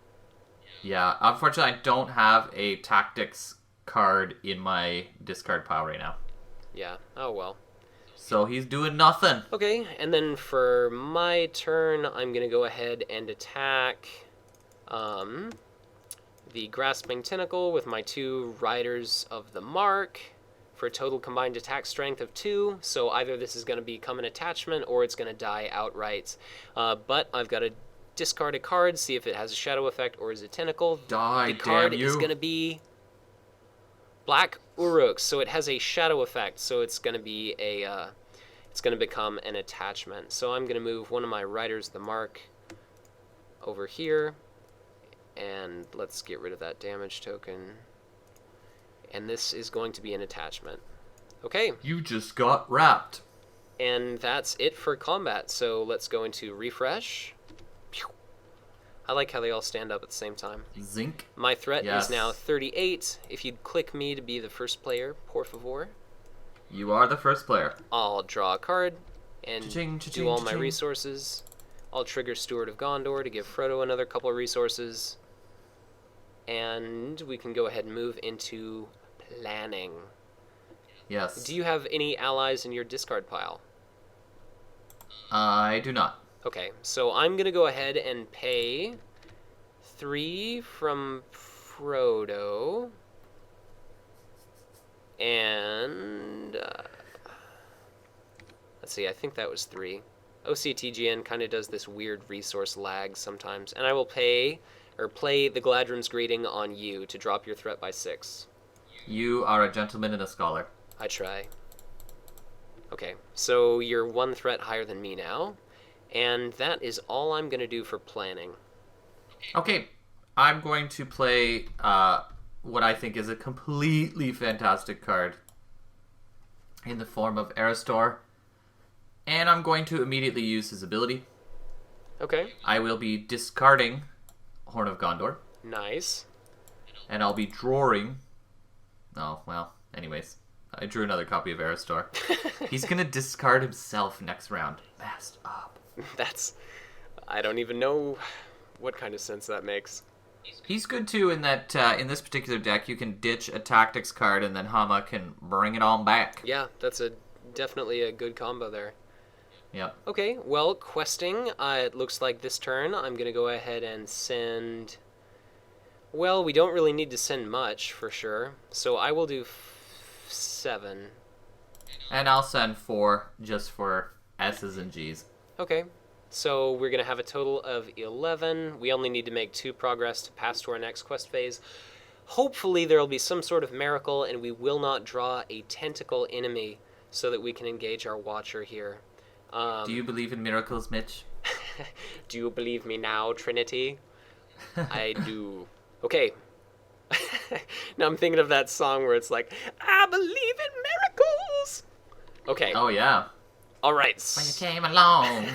Yeah, unfortunately, I don't have a tactics card in my discard pile right now. Yeah, oh well. So he's doing nothing. Okay, and then for my turn, I'm going to go ahead and attack the Grasping Tentacle with my 2 Riders of the Mark for a total combined attack strength of 2. So either this is going to become an attachment or it's going to die outright. But I've got to discard a card, see if it has a shadow effect or is a tentacle. Die, the card damn you. is going to be Black Uruk, so it has a shadow effect, so it's going to be it's going to become an attachment. So I'm going to move one of my Riders of the Mark over here, and let's get rid of that damage token. And this is going to be an attachment. Okay. You just got wrapped. And that's it for combat. So let's go into refresh. Pew. I like how they all stand up at the same time. Zinc. My threat is now 38. If you'd click me to be the first player, por favor. You are the first player. I'll draw a card and do all my cha-ching. resources. I'll trigger Steward of Gondor to give Frodo another couple of resources. And we can go ahead and move into planning. Yes. Do you have any allies in your discard pile? I do not. Okay, so I'm going to go ahead and pay 3 from Frodo. And let's see, I think that was 3. OCTGN kind of does this weird resource lag sometimes. And I will play the Gladrum's Greeting on you to drop your threat by 6. You are a gentleman and a scholar. I try. Okay, so you're 1 threat higher than me now. And that is all I'm going to do for planning. Okay, I'm going to play what I think is a completely fantastic card in the form of Aristor. And I'm going to immediately use his ability. Okay. I will be discarding Horn of Gondor. Nice. And I'll be drawing... Oh, well, anyways. I drew another copy of Aristor. He's going to discard himself next round. Messed up. That's... I don't even know what kind of sense that makes. He's good, too, in that in this particular deck, you can ditch a Tactics card, and then Hama can bring it on back. Yeah, that's definitely a good combo there. Yep. Okay, well, questing, it looks like this turn I'm going to go ahead and send... Well, we don't really need to send much, for sure. So I will do 7. And I'll send 4 just for S's and G's. Okay, so we're going to have a total of 11. We only need to make 2 progress to pass to our next quest phase. Hopefully there will be some sort of miracle and we will not draw a tentacle enemy so that we can engage our Watcher here. Do you believe in miracles, Mitch? Do you believe me now, Trinity? I do. Okay. Now I'm thinking of that song where it's like, I believe in miracles! Okay. Oh, yeah. All right. When you came along,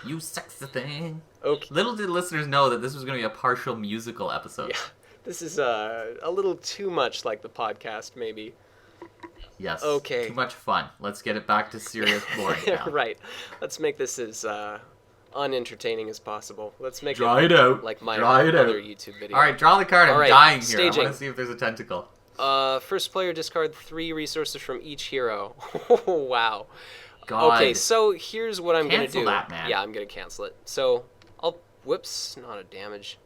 you sexy thing. Okay. Little did listeners know that this was going to be a partial musical episode. Yeah. This is a little too much like the podcast, maybe. Yes. Okay. Too much fun. Let's get it back to serious boring now. Right. Let's make this as unentertaining as possible. Let's make Dry it out. like my Dry it other out. YouTube video. All right, draw the card. I'm All right, dying here. staging. I want to see if there's a tentacle. First player discard 3 resources from each hero. Wow. God. Okay, so here's what I'm going to Cancel do. that, man. Yeah, I'm going to cancel it. So, whoops, not a damage.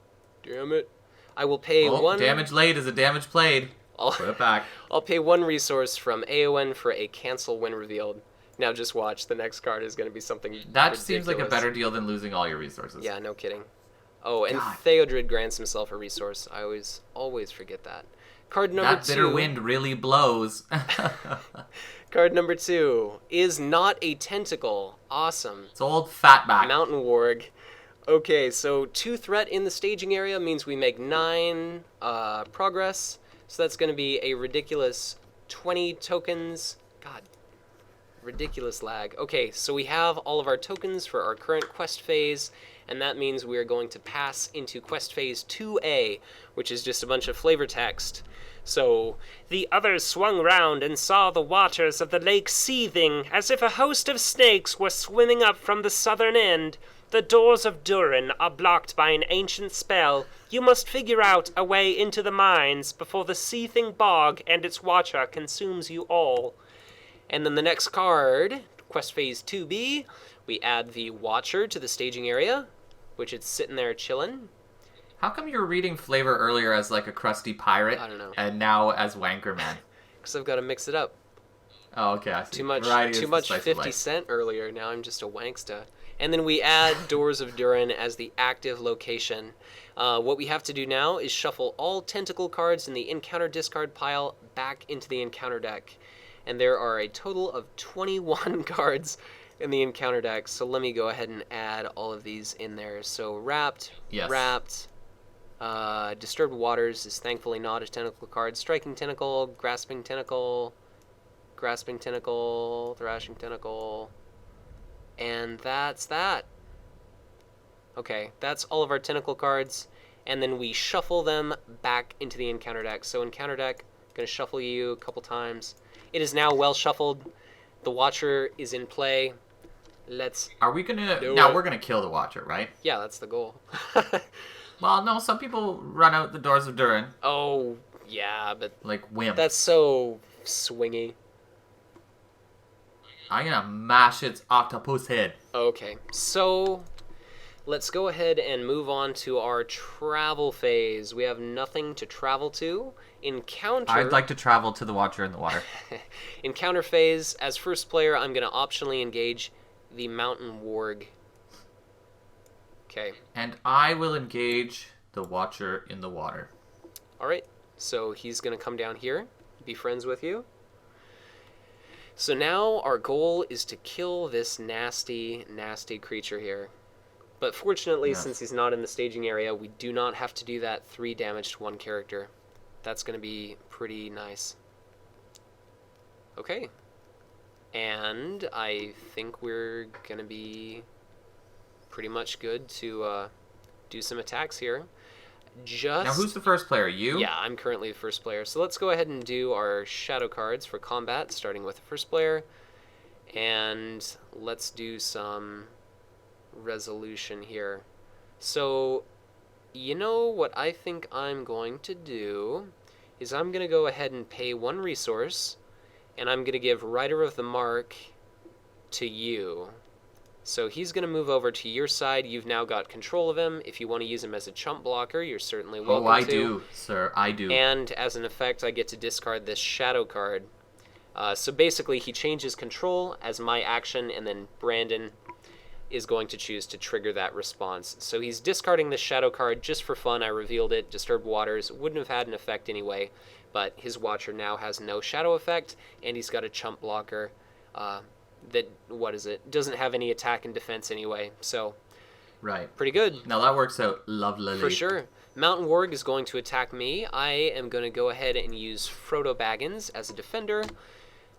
Damn it. I will pay one... damage laid is a damage played. Put it back. I'll pay 1 resource from AON for a cancel when revealed. Now just watch, the next card is going to be something That ridiculous. seems like a better deal than losing all your resources. Yeah, no kidding. Oh, and God. Theodred grants himself a resource. I always forget that. Card number 2. That bitter wind really blows. Card number 2 is not a tentacle. Awesome. It's old fatback. Mountain Warg. Okay, so 2 threat in the staging area means we make 9 progress. So that's going to be a ridiculous 20 tokens. God, ridiculous lag. Okay, so we have all of our tokens for our current quest phase, and that means we are going to pass into quest phase 2A, which is just a bunch of flavor text. So, the others swung round and saw the waters of the lake seething, as if a host of snakes were swimming up from the southern end. The doors of Durin are blocked by an ancient spell. You must figure out a way into the mines before the seething bog and its watcher consumes you all. And then the next card, Quest Phase 2B, we add the Watcher to the staging area, which it's sitting there chilling. How come you were reading Flavor earlier as like a crusty pirate? I don't know. And now as Wanker Man? Because I've got to mix it up. Oh, okay, I see. Too much Variety is the spice of 50 life. Cent earlier, now I'm just a wanksta. And then we add Doors of Durin as the active location. What we have to do now is shuffle all tentacle cards in the encounter discard pile back into the encounter deck. And there are a total of 21 cards in the encounter deck, so let me go ahead and add all of these in there. So Wrapped, Yes. Wrapped, Disturbed Waters is thankfully not a tentacle card, Striking Tentacle, Grasping Tentacle, Thrashing Tentacle, and that's that. Okay, that's all of our tentacle cards, and then we shuffle them back into the encounter deck. So encounter deck, going to shuffle you a couple times. It is now well shuffled. The Watcher is in play. Are we gonna... Do Now it. we're gonna kill the Watcher, right? Yeah, that's the goal. Well, no, some people run out the Doors of Durin. Oh, yeah, but Like Wimp. that's so swingy. I'm gonna mash its octopus head. Okay, so let's go ahead and move on to our travel phase. We have nothing to travel to. Encounter... I'd like to travel to the Watcher in the water. Encounter phase. As first player, I'm going to optionally engage the Mountain Warg. Okay. And I will engage the Watcher in the water. Alright, so he's going to come down here, be friends with you. So now our goal is to kill this nasty, nasty creature here. But fortunately, Yes. since he's not in the staging area, we do not have to do that 3 damage to one character. That's going to be pretty nice. Okay. And I think we're going to be pretty much good to do some attacks here. Just... Now, who's the first player? You? Yeah, I'm currently the first player. So let's go ahead and do our shadow cards for combat, starting with the first player. And let's do some resolution here. So, you know what I think I'm going to do is I'm going to go ahead and pay 1 resource, and I'm going to give Rider of the Mark to you. So he's going to move over to your side. You've now got control of him. If you want to use him as a chump blocker, you're certainly welcome to. Oh, I do, sir. I do. And as an effect, I get to discard this shadow card. So basically, he changes control as my action, and then Brandon is going to choose to trigger that response. So he's discarding this shadow card just for fun. I revealed it. Disturbed Waters wouldn't have had an effect anyway, but his Watcher now has no shadow effect, and he's got a chump blocker that, doesn't have any attack and defense anyway. So, Right. pretty good. Now that works out lovely. For sure. Mountain Warg is going to attack me. I am going to go ahead and use Frodo Baggins as a defender.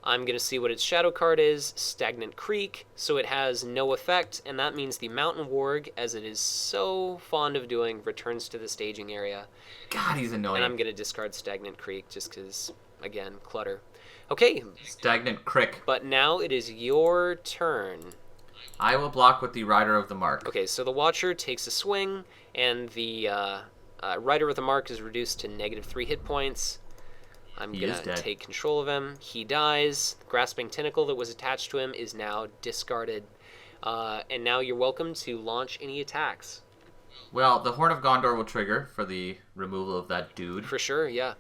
I'm going to see what its shadow card is, Stagnant Creek, so it has no effect, and that means the Mountain Warg, as it is so fond of doing, returns to the staging area. God, he's annoying. And I'm going to discard Stagnant Creek just because, again, clutter. Okay, Stagnant Crick. but now it is your turn. I will block with the Rider of the Mark. Okay, so the Watcher takes a swing, and the Rider of the Mark is reduced to -3 hit points. I'm He going is to dead. take control of him. He dies. The Grasping Tentacle that was attached to him is now discarded. And now you're welcome to launch any attacks. Well, the Horn of Gondor will trigger for the removal of that dude. For sure, yeah.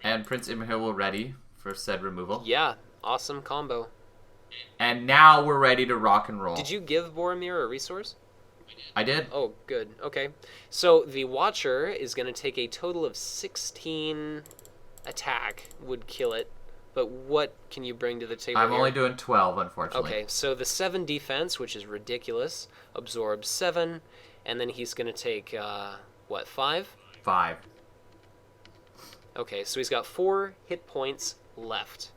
And Prince Imrahil will ready for said removal. Yeah, awesome combo. And now we're ready to rock and roll. Did you give Boromir a resource? I did. Oh, good. Okay. So the Watcher is going to take a total of 16 attack, would kill it. But what can you bring to the table I'm here? only doing 12, unfortunately. Okay, so the 7 defense, which is ridiculous, absorbs 7, and then he's going to take, 5? 5. Okay, so he's got 4 hit points left.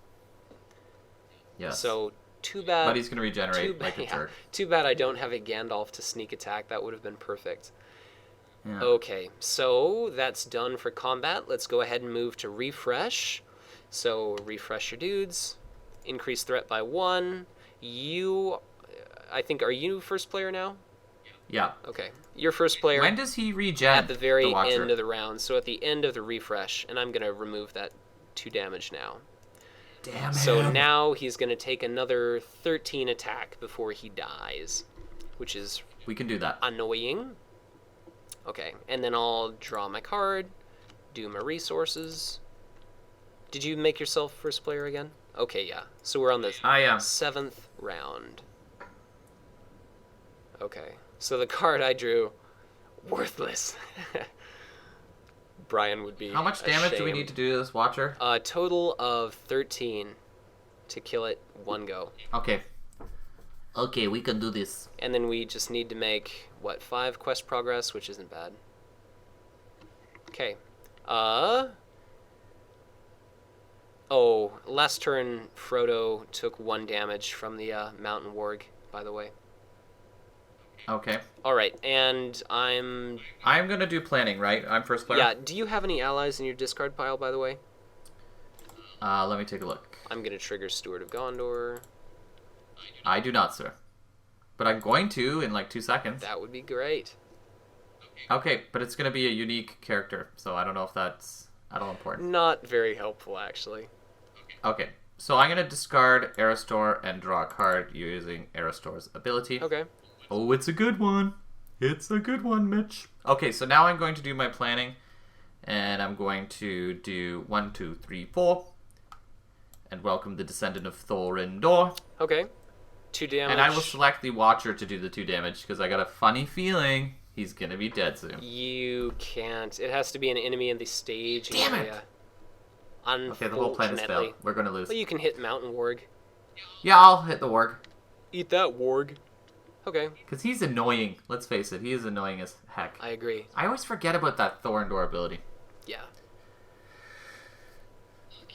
Yes. So, too bad... But he's going to regenerate like a yeah, jerk. too bad I don't have a Gandalf to sneak attack. That would have been perfect. Yeah. Okay, so that's done for combat. Let's go ahead and move to refresh. So refresh your dudes. Increase threat by 1. You, I think, are you first player now? Yeah. Okay, you're first player When does he regen? at the very Watcher? end of the round. So at the end of the refresh, and I'm going to remove that 2 damage now. Damn So him. now he's going to take another 13 attack before he dies, which is We can do that. annoying. Okay, and then I'll draw my card, do my resources. Did you make yourself first player again? Okay, yeah. So we're on the I am. 7th round. Okay, so the card I drew, worthless. Brian would be How much damage do we ashamed. need to do to this Watcher? A total of 13 to kill it one go. Okay. Okay, we can do this. And then we just need to make, 5 quest progress, which isn't bad. Okay. Oh, last turn, Frodo took 1 damage from the Mountain Warg, by the way. Okay. Alright, and I'm gonna do planning, right? I'm first player? Yeah, do you have any allies in your discard pile, by the way? Let me take a look. I'm going to trigger Steward of Gondor. I do not, sir. But I'm going to in like 2 seconds. That would be great. Okay, but it's gonna be a unique character, so I don't know if that's at all important. Not very helpful, actually. Okay, so I'm gonna discard Aristor and draw a card using Aristor's ability. Okay. Oh, it's a good one. It's a good one, Mitch. Okay, so now I'm going to do my planning, and I'm going to do 1, 2, 3, 4, and welcome the descendant of Thorindor. Okay. 2 damage. And I will select the Watcher to do the 2 damage, because I got a funny feeling he's gonna be dead soon. You can't. It has to be an enemy in the stage Damn it! area. Okay, the whole plan is failed. We're gonna lose. Well, you can hit Mountain Warg. Yeah, I'll hit the Warg. Eat that, Warg. Okay, Because he's annoying. Let's face it, he is annoying as heck. I agree. I always forget about that Thorindor ability. Yeah.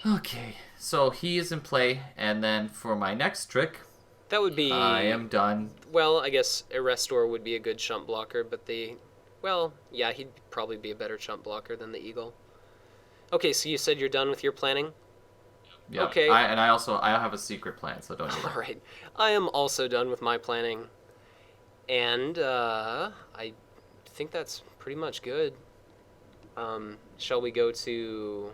Okay, so he is in play, and then for my next trick, That would be... I am done. Well, I guess Arrestor would be a good chump blocker, but the... Well, yeah, he'd probably be a better chump blocker than the Eagle. Okay, so you said you're done with your planning? Yeah. Okay. I have a secret plan, so don't do that. Alright. I am also done with my planning. And, I think that's pretty much good. Shall we go to...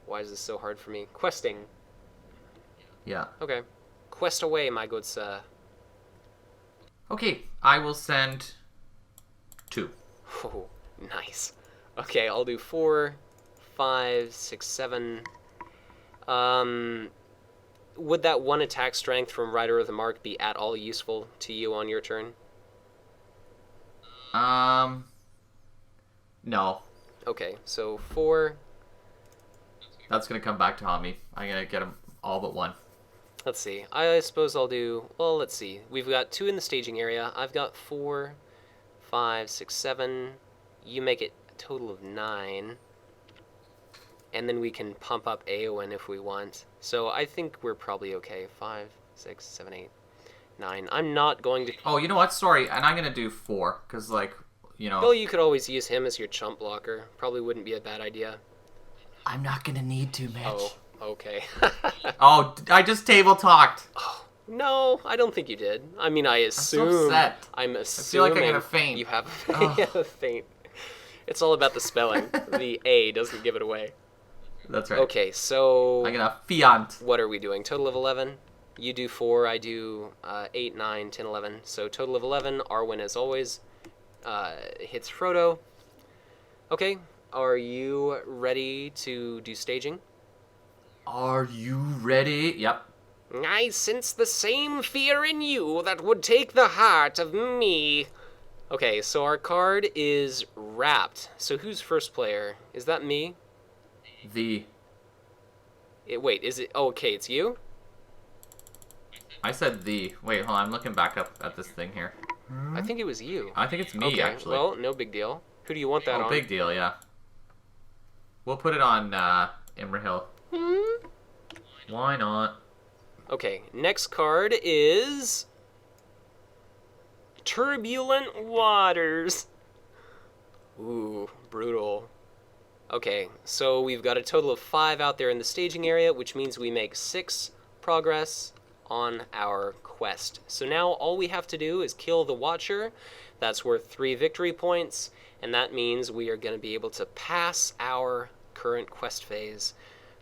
why is this so hard for me? Questing. Yeah. Okay. Quest away, my good sir. Okay, I will send 2. Oh, nice. Okay, I'll do 4, 5, 6, 7. Would that 1 attack strength from Rider of the Mark be at all useful to you on your turn? No. Okay, so 4. That's gonna come back to haunt me. I'm gonna get him all but 1. Let's see. I suppose I'll do... Well, let's see. We've got 2 in the staging area. I've got 4, 5, 6, 7. You make it a total of 9. And then we can pump up Eowyn if we want. So I think we're probably okay. 5, 6, 7, 8, 9. I'm not going to... Oh, you know what? Sorry, and I'm gonna do 4, because, like, you know... Well, you could always use him as your chump blocker. Probably wouldn't be a bad idea. I'm not gonna need to, Mitch. Oh, okay. Oh, I just table talked. Oh, no, I don't think you did. I mean, I assume... so upset. I'm I feel assuming... like I'm gonna faint. You have a faint. It's all about the spelling. The A doesn't give it away. That's right. Okay, so... I'm gonna fiant. What are we doing? Total of 11? You do 4, I do 8, 9, 10, 11. So total of 11. Arwen, as always, hits Frodo. Okay, are you ready to do staging? Are you ready? Yep. I sense the same fear in you that would take the heart of me. Okay, so our card is Wrapped. So who's first player? Is that me? Wait, is it... Oh, okay, it's you? I said the. Wait, hold on. I'm looking back up at this thing here. I think it was you. I think it's me, Okay, actually. well, no big deal. Who do you want that on? Big deal, yeah. We'll put it on Imrahil. Why not? Okay, next card is... Turbulent Waters. Ooh, brutal. Okay, so we've got a total of 5 out there in the staging area, which means we make 6 progress on our quest. So now all we have to do is kill the Watcher. That's worth 3 victory points, and that means we are going to be able to pass our current quest phase.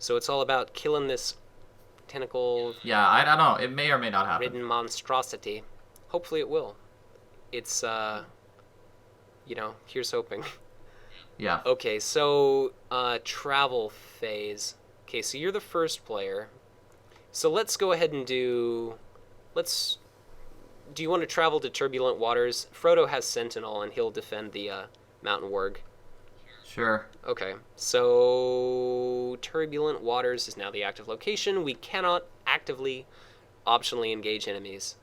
So it's all about killing this tentacle-ridden Yeah, I don't know. It may or may not happen. monstrosity. Hopefully it will. It's, here's hoping. Yeah. Okay, so, travel phase. Okay, so you're the first player. So let's go ahead and do you want to travel to turbulent waters? Frodo has Sentinel, and he'll defend the mountain warg. Sure. Okay, so turbulent waters is now the active location. We cannot actively, optionally engage enemies.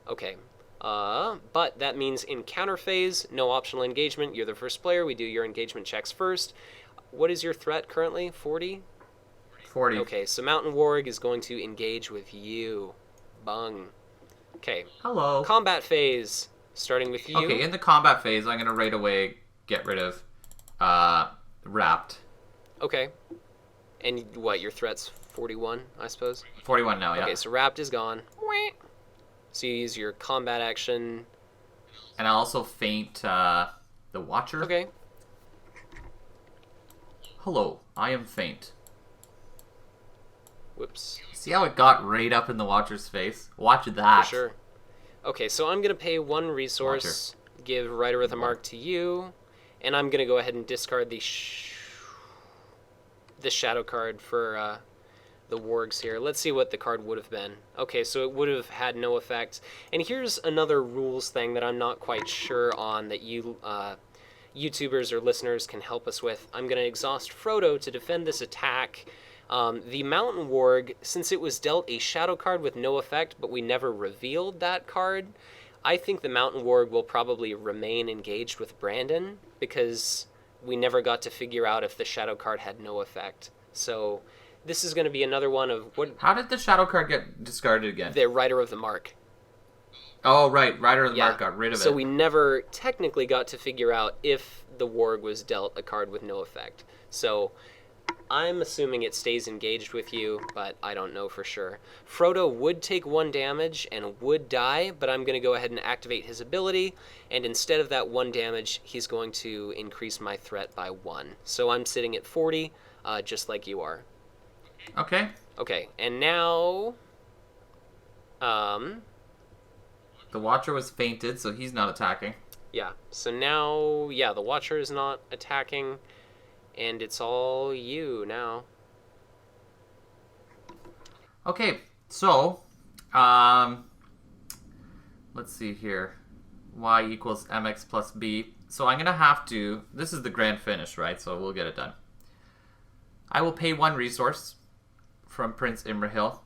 Okay, but that means encounter phase, no optional engagement. You're the first player. We do your engagement checks first. What is your threat currently? 40? 40. Okay, so Mountain Warg is going to engage with you. Bung. Okay. Hello. Combat phase, starting with you. Okay, in the combat phase, I'm going to right away get rid of Wrapped. Okay. And what, your threat's 41, I suppose? 41 now, yeah. Okay, so Wrapped is gone. So you use your combat action. And I also faint the Watcher. Okay. Hello, I am faint. Whoops. See how it got right up in the Watcher's face? Watch that. For sure. Okay, so I'm going to pay one resource, give Rider with a Mark to you, and I'm going to go ahead and discard the shadow card for the wargs here. Let's see what the card would have been. Okay, so it would have had no effect. And here's another rules thing that I'm not quite sure on that you YouTubers or listeners can help us with. I'm going to exhaust Frodo to defend this attack. The Mountain Warg, since it was dealt a shadow card with no effect, but we never revealed that card, I think the Mountain Warg will probably remain engaged with Brandon, because we never got to figure out if the shadow card had no effect. So this is going to be another one of what... How did the shadow card get discarded again? The Rider of the Mark. Oh, right. Rider of the Mark got rid of it. So we never technically got to figure out if the Warg was dealt a card with no effect. So I'm assuming it stays engaged with you, but I don't know for sure. Frodo would take 1 damage and would die, but I'm going to go ahead and activate his ability, and instead of that 1 damage, he's going to increase my threat by 1. So I'm sitting at 40, just like you are. Okay. Okay, and now... The Watcher was fainted, so he's not attacking. Yeah, so now, the Watcher is not attacking, and it's all you now. Okay, so, let's see here. Y equals mx plus b. So I'm going to have to... This is the grand finish, right? So we'll get it done. I will pay 1 resource from Prince Imrahil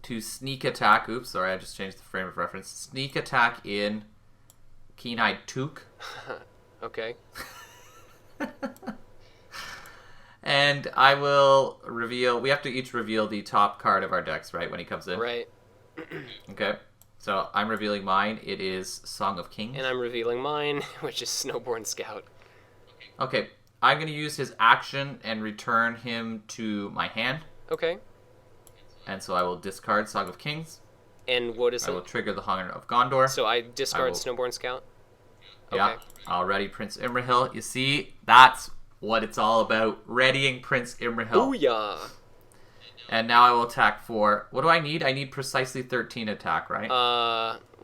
to sneak attack. Oops, sorry, I just changed the frame of reference. Sneak attack in Keen-Eyed Took. Okay. And I will reveal... We have to each reveal the top card of our decks, right, when he comes in? Right. Okay. So I'm revealing mine. It is Song of Kings. And I'm revealing mine, which is Snowborn Scout. Okay. I'm going to use his action and return him to my hand. Okay. And so I will discard Song of Kings. And what is it? I will trigger the Hunger of Gondor. So I discard Snowborn Scout? Yeah. Okay. Already Prince Imrahil. You see, that's what it's all about. Readying Prince Imrahil. Booyah! And now I will attack for... What do I need? I need precisely 13 attack, right?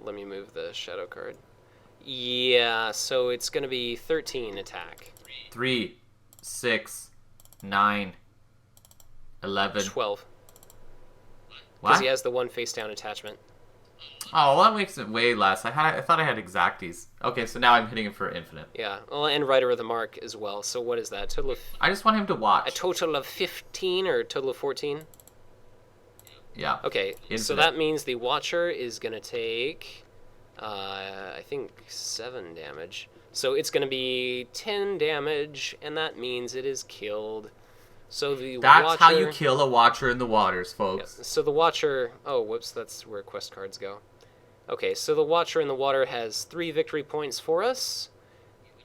Let me move the shadow card. Yeah, so it's going to be 13 attack. 3, 6, 9, 11... 12. What? Because he has the 1 face-down attachment. Oh, well, that makes it way less. I thought I had exacties. Okay, so now I'm hitting him for infinite. Yeah, well, and Rider of the Mark as well. So what is that? Total of... I just want him to watch. A total of 15 or a total of 14? Yeah. Okay, infinite. So that means the Watcher is going to take, I think, 7 damage. So it's going to be 10 damage, and that means it is killed. So the That's Watcher... how you kill a Watcher in the waters, folks. Yeah, so the Watcher... Oh, whoops, that's where quest cards go. Okay, so the Watcher in the water has 3 victory points for us.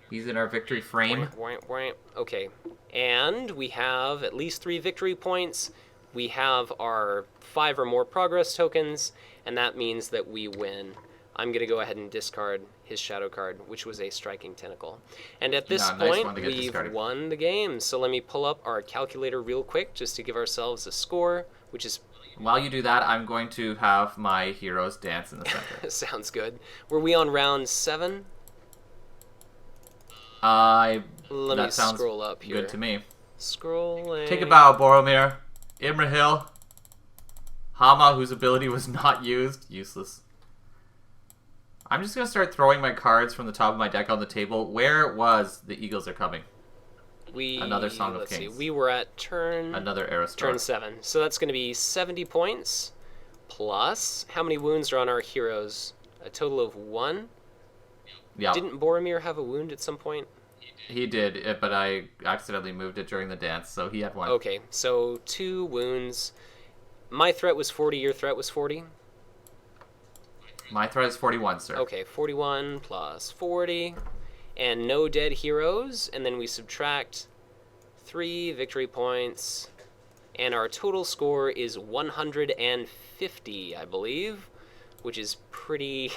He's in our victory frame. Okay, and we have at least 3 victory points. We have our 5 or more progress tokens, and that means that we win. I'm going to go ahead and discard his shadow card, which was a striking tentacle. And at this nice point, one to get we've discarded. won the game. So let me pull up our calculator real quick just to give ourselves a score, which is... While you do that, I'm going to have my heroes dance in the center. Sounds good. Were we on round 7? Let Let me sounds scroll up here. good to me. Scrolling. Take a bow, Boromir. Imrahil. Hama, whose ability was not used. Useless. I'm just going to start throwing my cards from the top of my deck on the table. Where was the Eagles Are Coming? Another Song of Kings. We were at turn... Another Aerostar. Turn 7. So that's going to be 70 points. Plus, how many wounds are on our heroes? A total of 1? Yeah. Didn't Boromir have a wound at some point? He did, but I accidentally moved it during the dance, so he had 1. Okay, so 2 wounds. My threat was 40, your threat was 40? My threat is 41, sir. Okay, 41 plus 40. And no dead heroes. And then we subtract 3 victory points. And our total score is 150, I believe, which is pretty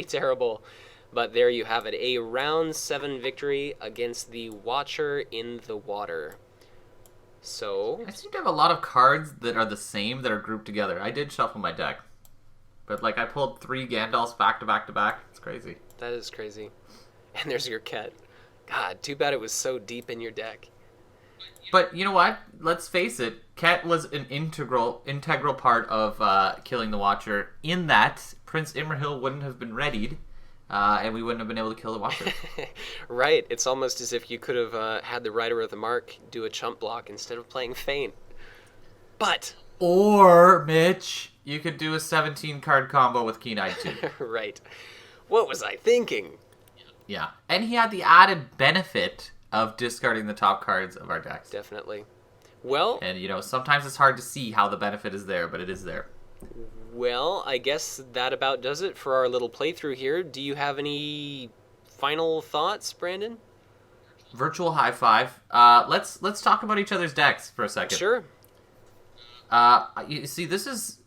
terrible. But there you have it, a round 7 victory against the Watcher in the Water. So... I seem to have a lot of cards that are the same that are grouped together. I did shuffle my deck. But, I pulled 3 Gandalfs back to back to back. It's crazy. That is crazy. And there's your Ket. God, too bad it was so deep in your deck. But you know what? Let's face it. Ket was an integral part of killing the Watcher. In that, Prince Imrahil wouldn't have been readied, and we wouldn't have been able to kill the Watcher. Right. It's almost as if you could have had the Rider of the Mark do a chump block instead of playing Feint. But... Or, Mitch, you could do a 17-card combo with Keen-Eyed 2. Right. What was I thinking? Yeah. And he had the added benefit of discarding the top cards of our decks. Definitely. Well... And, sometimes it's hard to see how the benefit is there, but it is there. Well, I guess that about does it for our little playthrough here. Do you have any final thoughts, Brandon? Virtual high five. Let's talk about each other's decks for a second. Sure. You see, this is...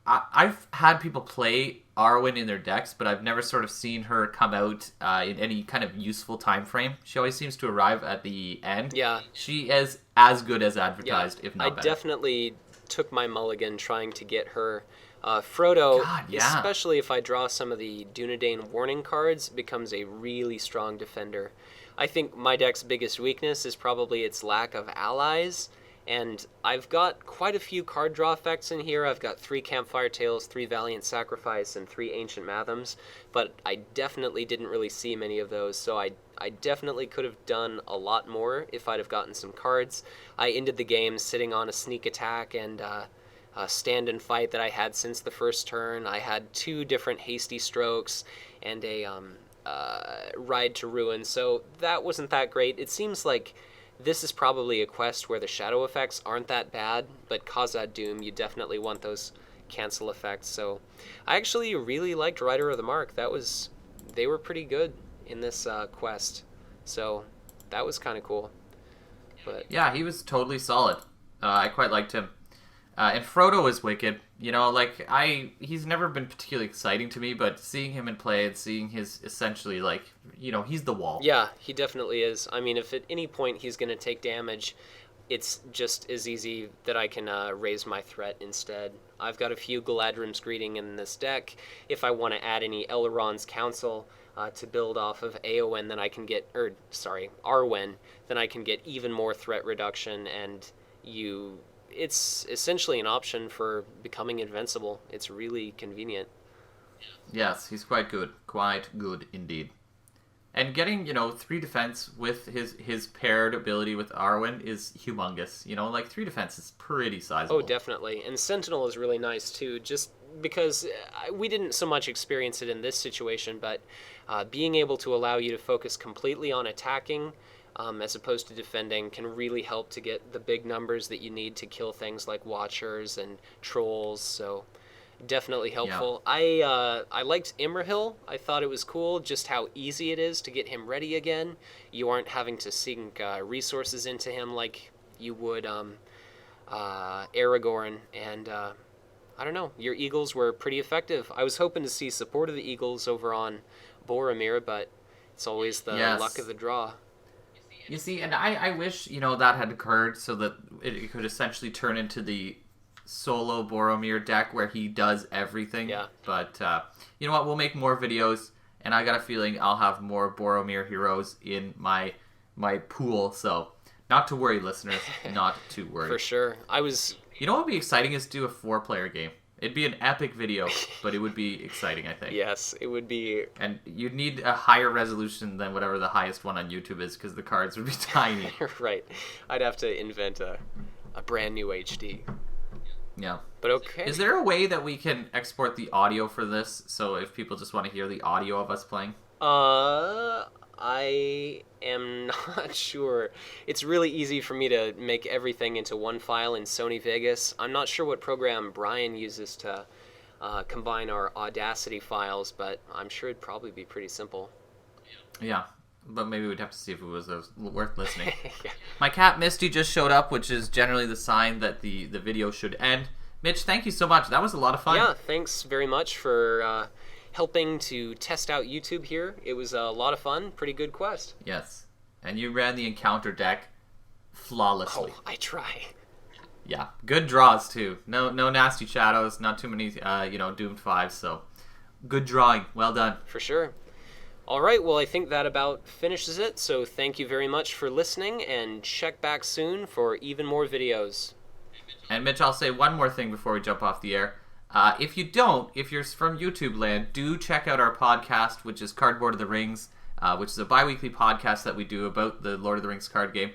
I've had people play Arwen in their decks, but I've never sort of seen her come out in any kind of useful time frame. She always seems to arrive at the end. Yeah. She is as good as advertised, if not better. I definitely took my mulligan trying to get her. Frodo, God, yeah. Especially if I draw some of the Dunedain warning cards, becomes a really strong defender. I think my deck's biggest weakness is probably its lack of allies. And I've got quite a few card draw effects in here. I've got 3 Campfire Tales, 3 Valiant Sacrifice, and 3 Ancient Mathoms. But I definitely didn't really see many of those, so I definitely could have done a lot more if I'd have gotten some cards. I ended the game sitting on a sneak attack and a stand and fight that I had since the first turn. I had 2 different hasty strokes and a ride to ruin, so that wasn't that great. It seems like this is probably a quest where the shadow effects aren't that bad, but Khazad Doom, you definitely want those cancel effects. So I actually really liked Rider of the Mark. They were pretty good in this quest. So that was kind of cool. But yeah, he was totally solid. I quite liked him. And Frodo is wicked. He's never been particularly exciting to me, but seeing him in play and seeing his essentially, he's the wall. Yeah, he definitely is. I mean, if at any point he's going to take damage, it's just as easy that I can raise my threat instead. I've got a few Galadrim's Greeting in this deck. If I want to add any Elrond's Counsel to build off of Arwen, then I can get even more threat reduction, and it's essentially an option for becoming invincible. It's really convenient. Yes, he's quite good. Quite good indeed. And getting, 3 defense with his paired ability with Arwen is humongous. 3 defense is pretty sizable. Oh, definitely. And Sentinel is really nice, too, just because we didn't so much experience it in this situation, but being able to allow you to focus completely on attacking as opposed to defending can really help to get the big numbers that you need to kill things like Watchers and Trolls, so definitely helpful. Yeah. I liked Imrahil. I thought it was cool just how easy it is to get him ready again. You aren't having to sink resources into him like you would Aragorn and I don't know, your Eagles were pretty effective. I was hoping to see support of the Eagles over on Boromir, but it's always the luck of the draw. You see, and I wish, that had occurred so that it could essentially turn into the solo Boromir deck where he does everything. Yeah. But, you know what, we'll make more videos, and I got a feeling I'll have more Boromir heroes in my pool, so not to worry, listeners, not to worry. For sure. You know what would be exciting is do a 4-player game. It'd be an epic video, but it would be exciting, I think. Yes, it would be. And you'd need a higher resolution than whatever the highest one on YouTube is, because the cards would be tiny. Right. I'd have to invent a brand new HD. Yeah. But okay. Is there a way that we can export the audio for this, so if people just want to hear the audio of us playing? I am not sure. It's really easy for me to make everything into one file in Sony Vegas. I'm not sure what program Brian uses to combine our Audacity files, but I'm sure it'd probably be pretty simple. Yeah, but maybe we'd have to see if it was worth listening. Yeah. My cat Misty just showed up, which is generally the sign that the video should end. Mitch, thank you so much. That was a lot of fun. Yeah, thanks very much for helping to test out YouTube here. It was a lot of fun. Pretty good quest. Yes. And you ran the encounter deck flawlessly. Oh, I try. Yeah. Good draws, too. No nasty shadows. Not too many, doomed 5s. So, good drawing. Well done. For sure. All right. Well, I think that about finishes it. So thank you very much for listening, and check back soon for even more videos. And Mitch, I'll say one more thing before we jump off the air. If you're from YouTube land, do check out our podcast, which is Cardboard of the Rings, which is a bi-weekly podcast that we do about the Lord of the Rings card game.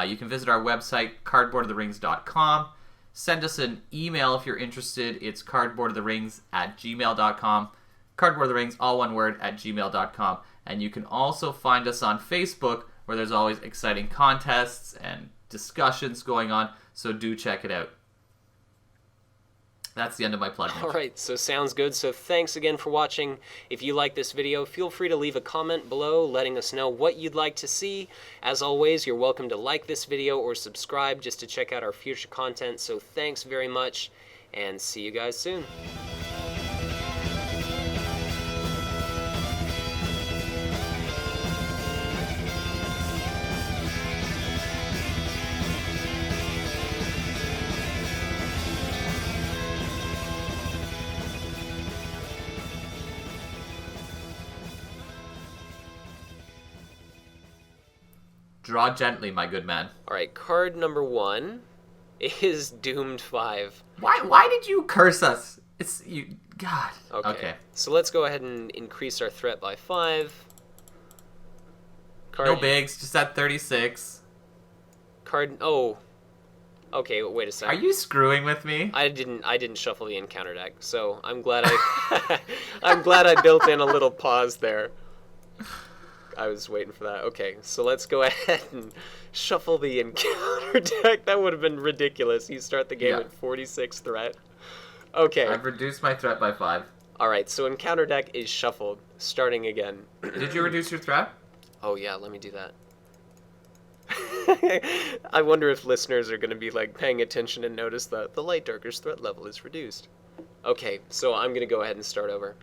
You can visit our website, cardboardoftherings.com. Send us an email if you're interested. It's cardboardoftherings@gmail.com. Cardboard of the Rings, all one word, @gmail.com. And you can also find us on Facebook, where there's always exciting contests and discussions going on, so do check it out. That's the end of my plug. All right, so sounds good. So thanks again for watching. If you like this video, feel free to leave a comment below letting us know what you'd like to see. As always, you're welcome to like this video or subscribe just to check out our future content. So thanks very much, and see you guys soon. Draw gently, my good man. All right, card number 1 is Doomed 5. Why did you curse us? It's you. God. Okay. So let's go ahead and increase our threat by 5. No bigs, just at 36. Oh. Okay, wait a second. Are you screwing with me? I didn't shuffle the encounter deck, so I'm glad I'm glad I built in a little pause there. I was waiting for that. Okay, so let's go ahead and shuffle the encounter deck. That would have been ridiculous. You start the game with 46 threat. Okay. I've reduced my threat by 5. Alright, so encounter deck is shuffled. Starting again. Did you reduce your threat? Oh yeah, let me do that. I wonder if listeners are going to be paying attention and notice that the Light Darker's threat level is reduced. Okay, so I'm going to go ahead and start over.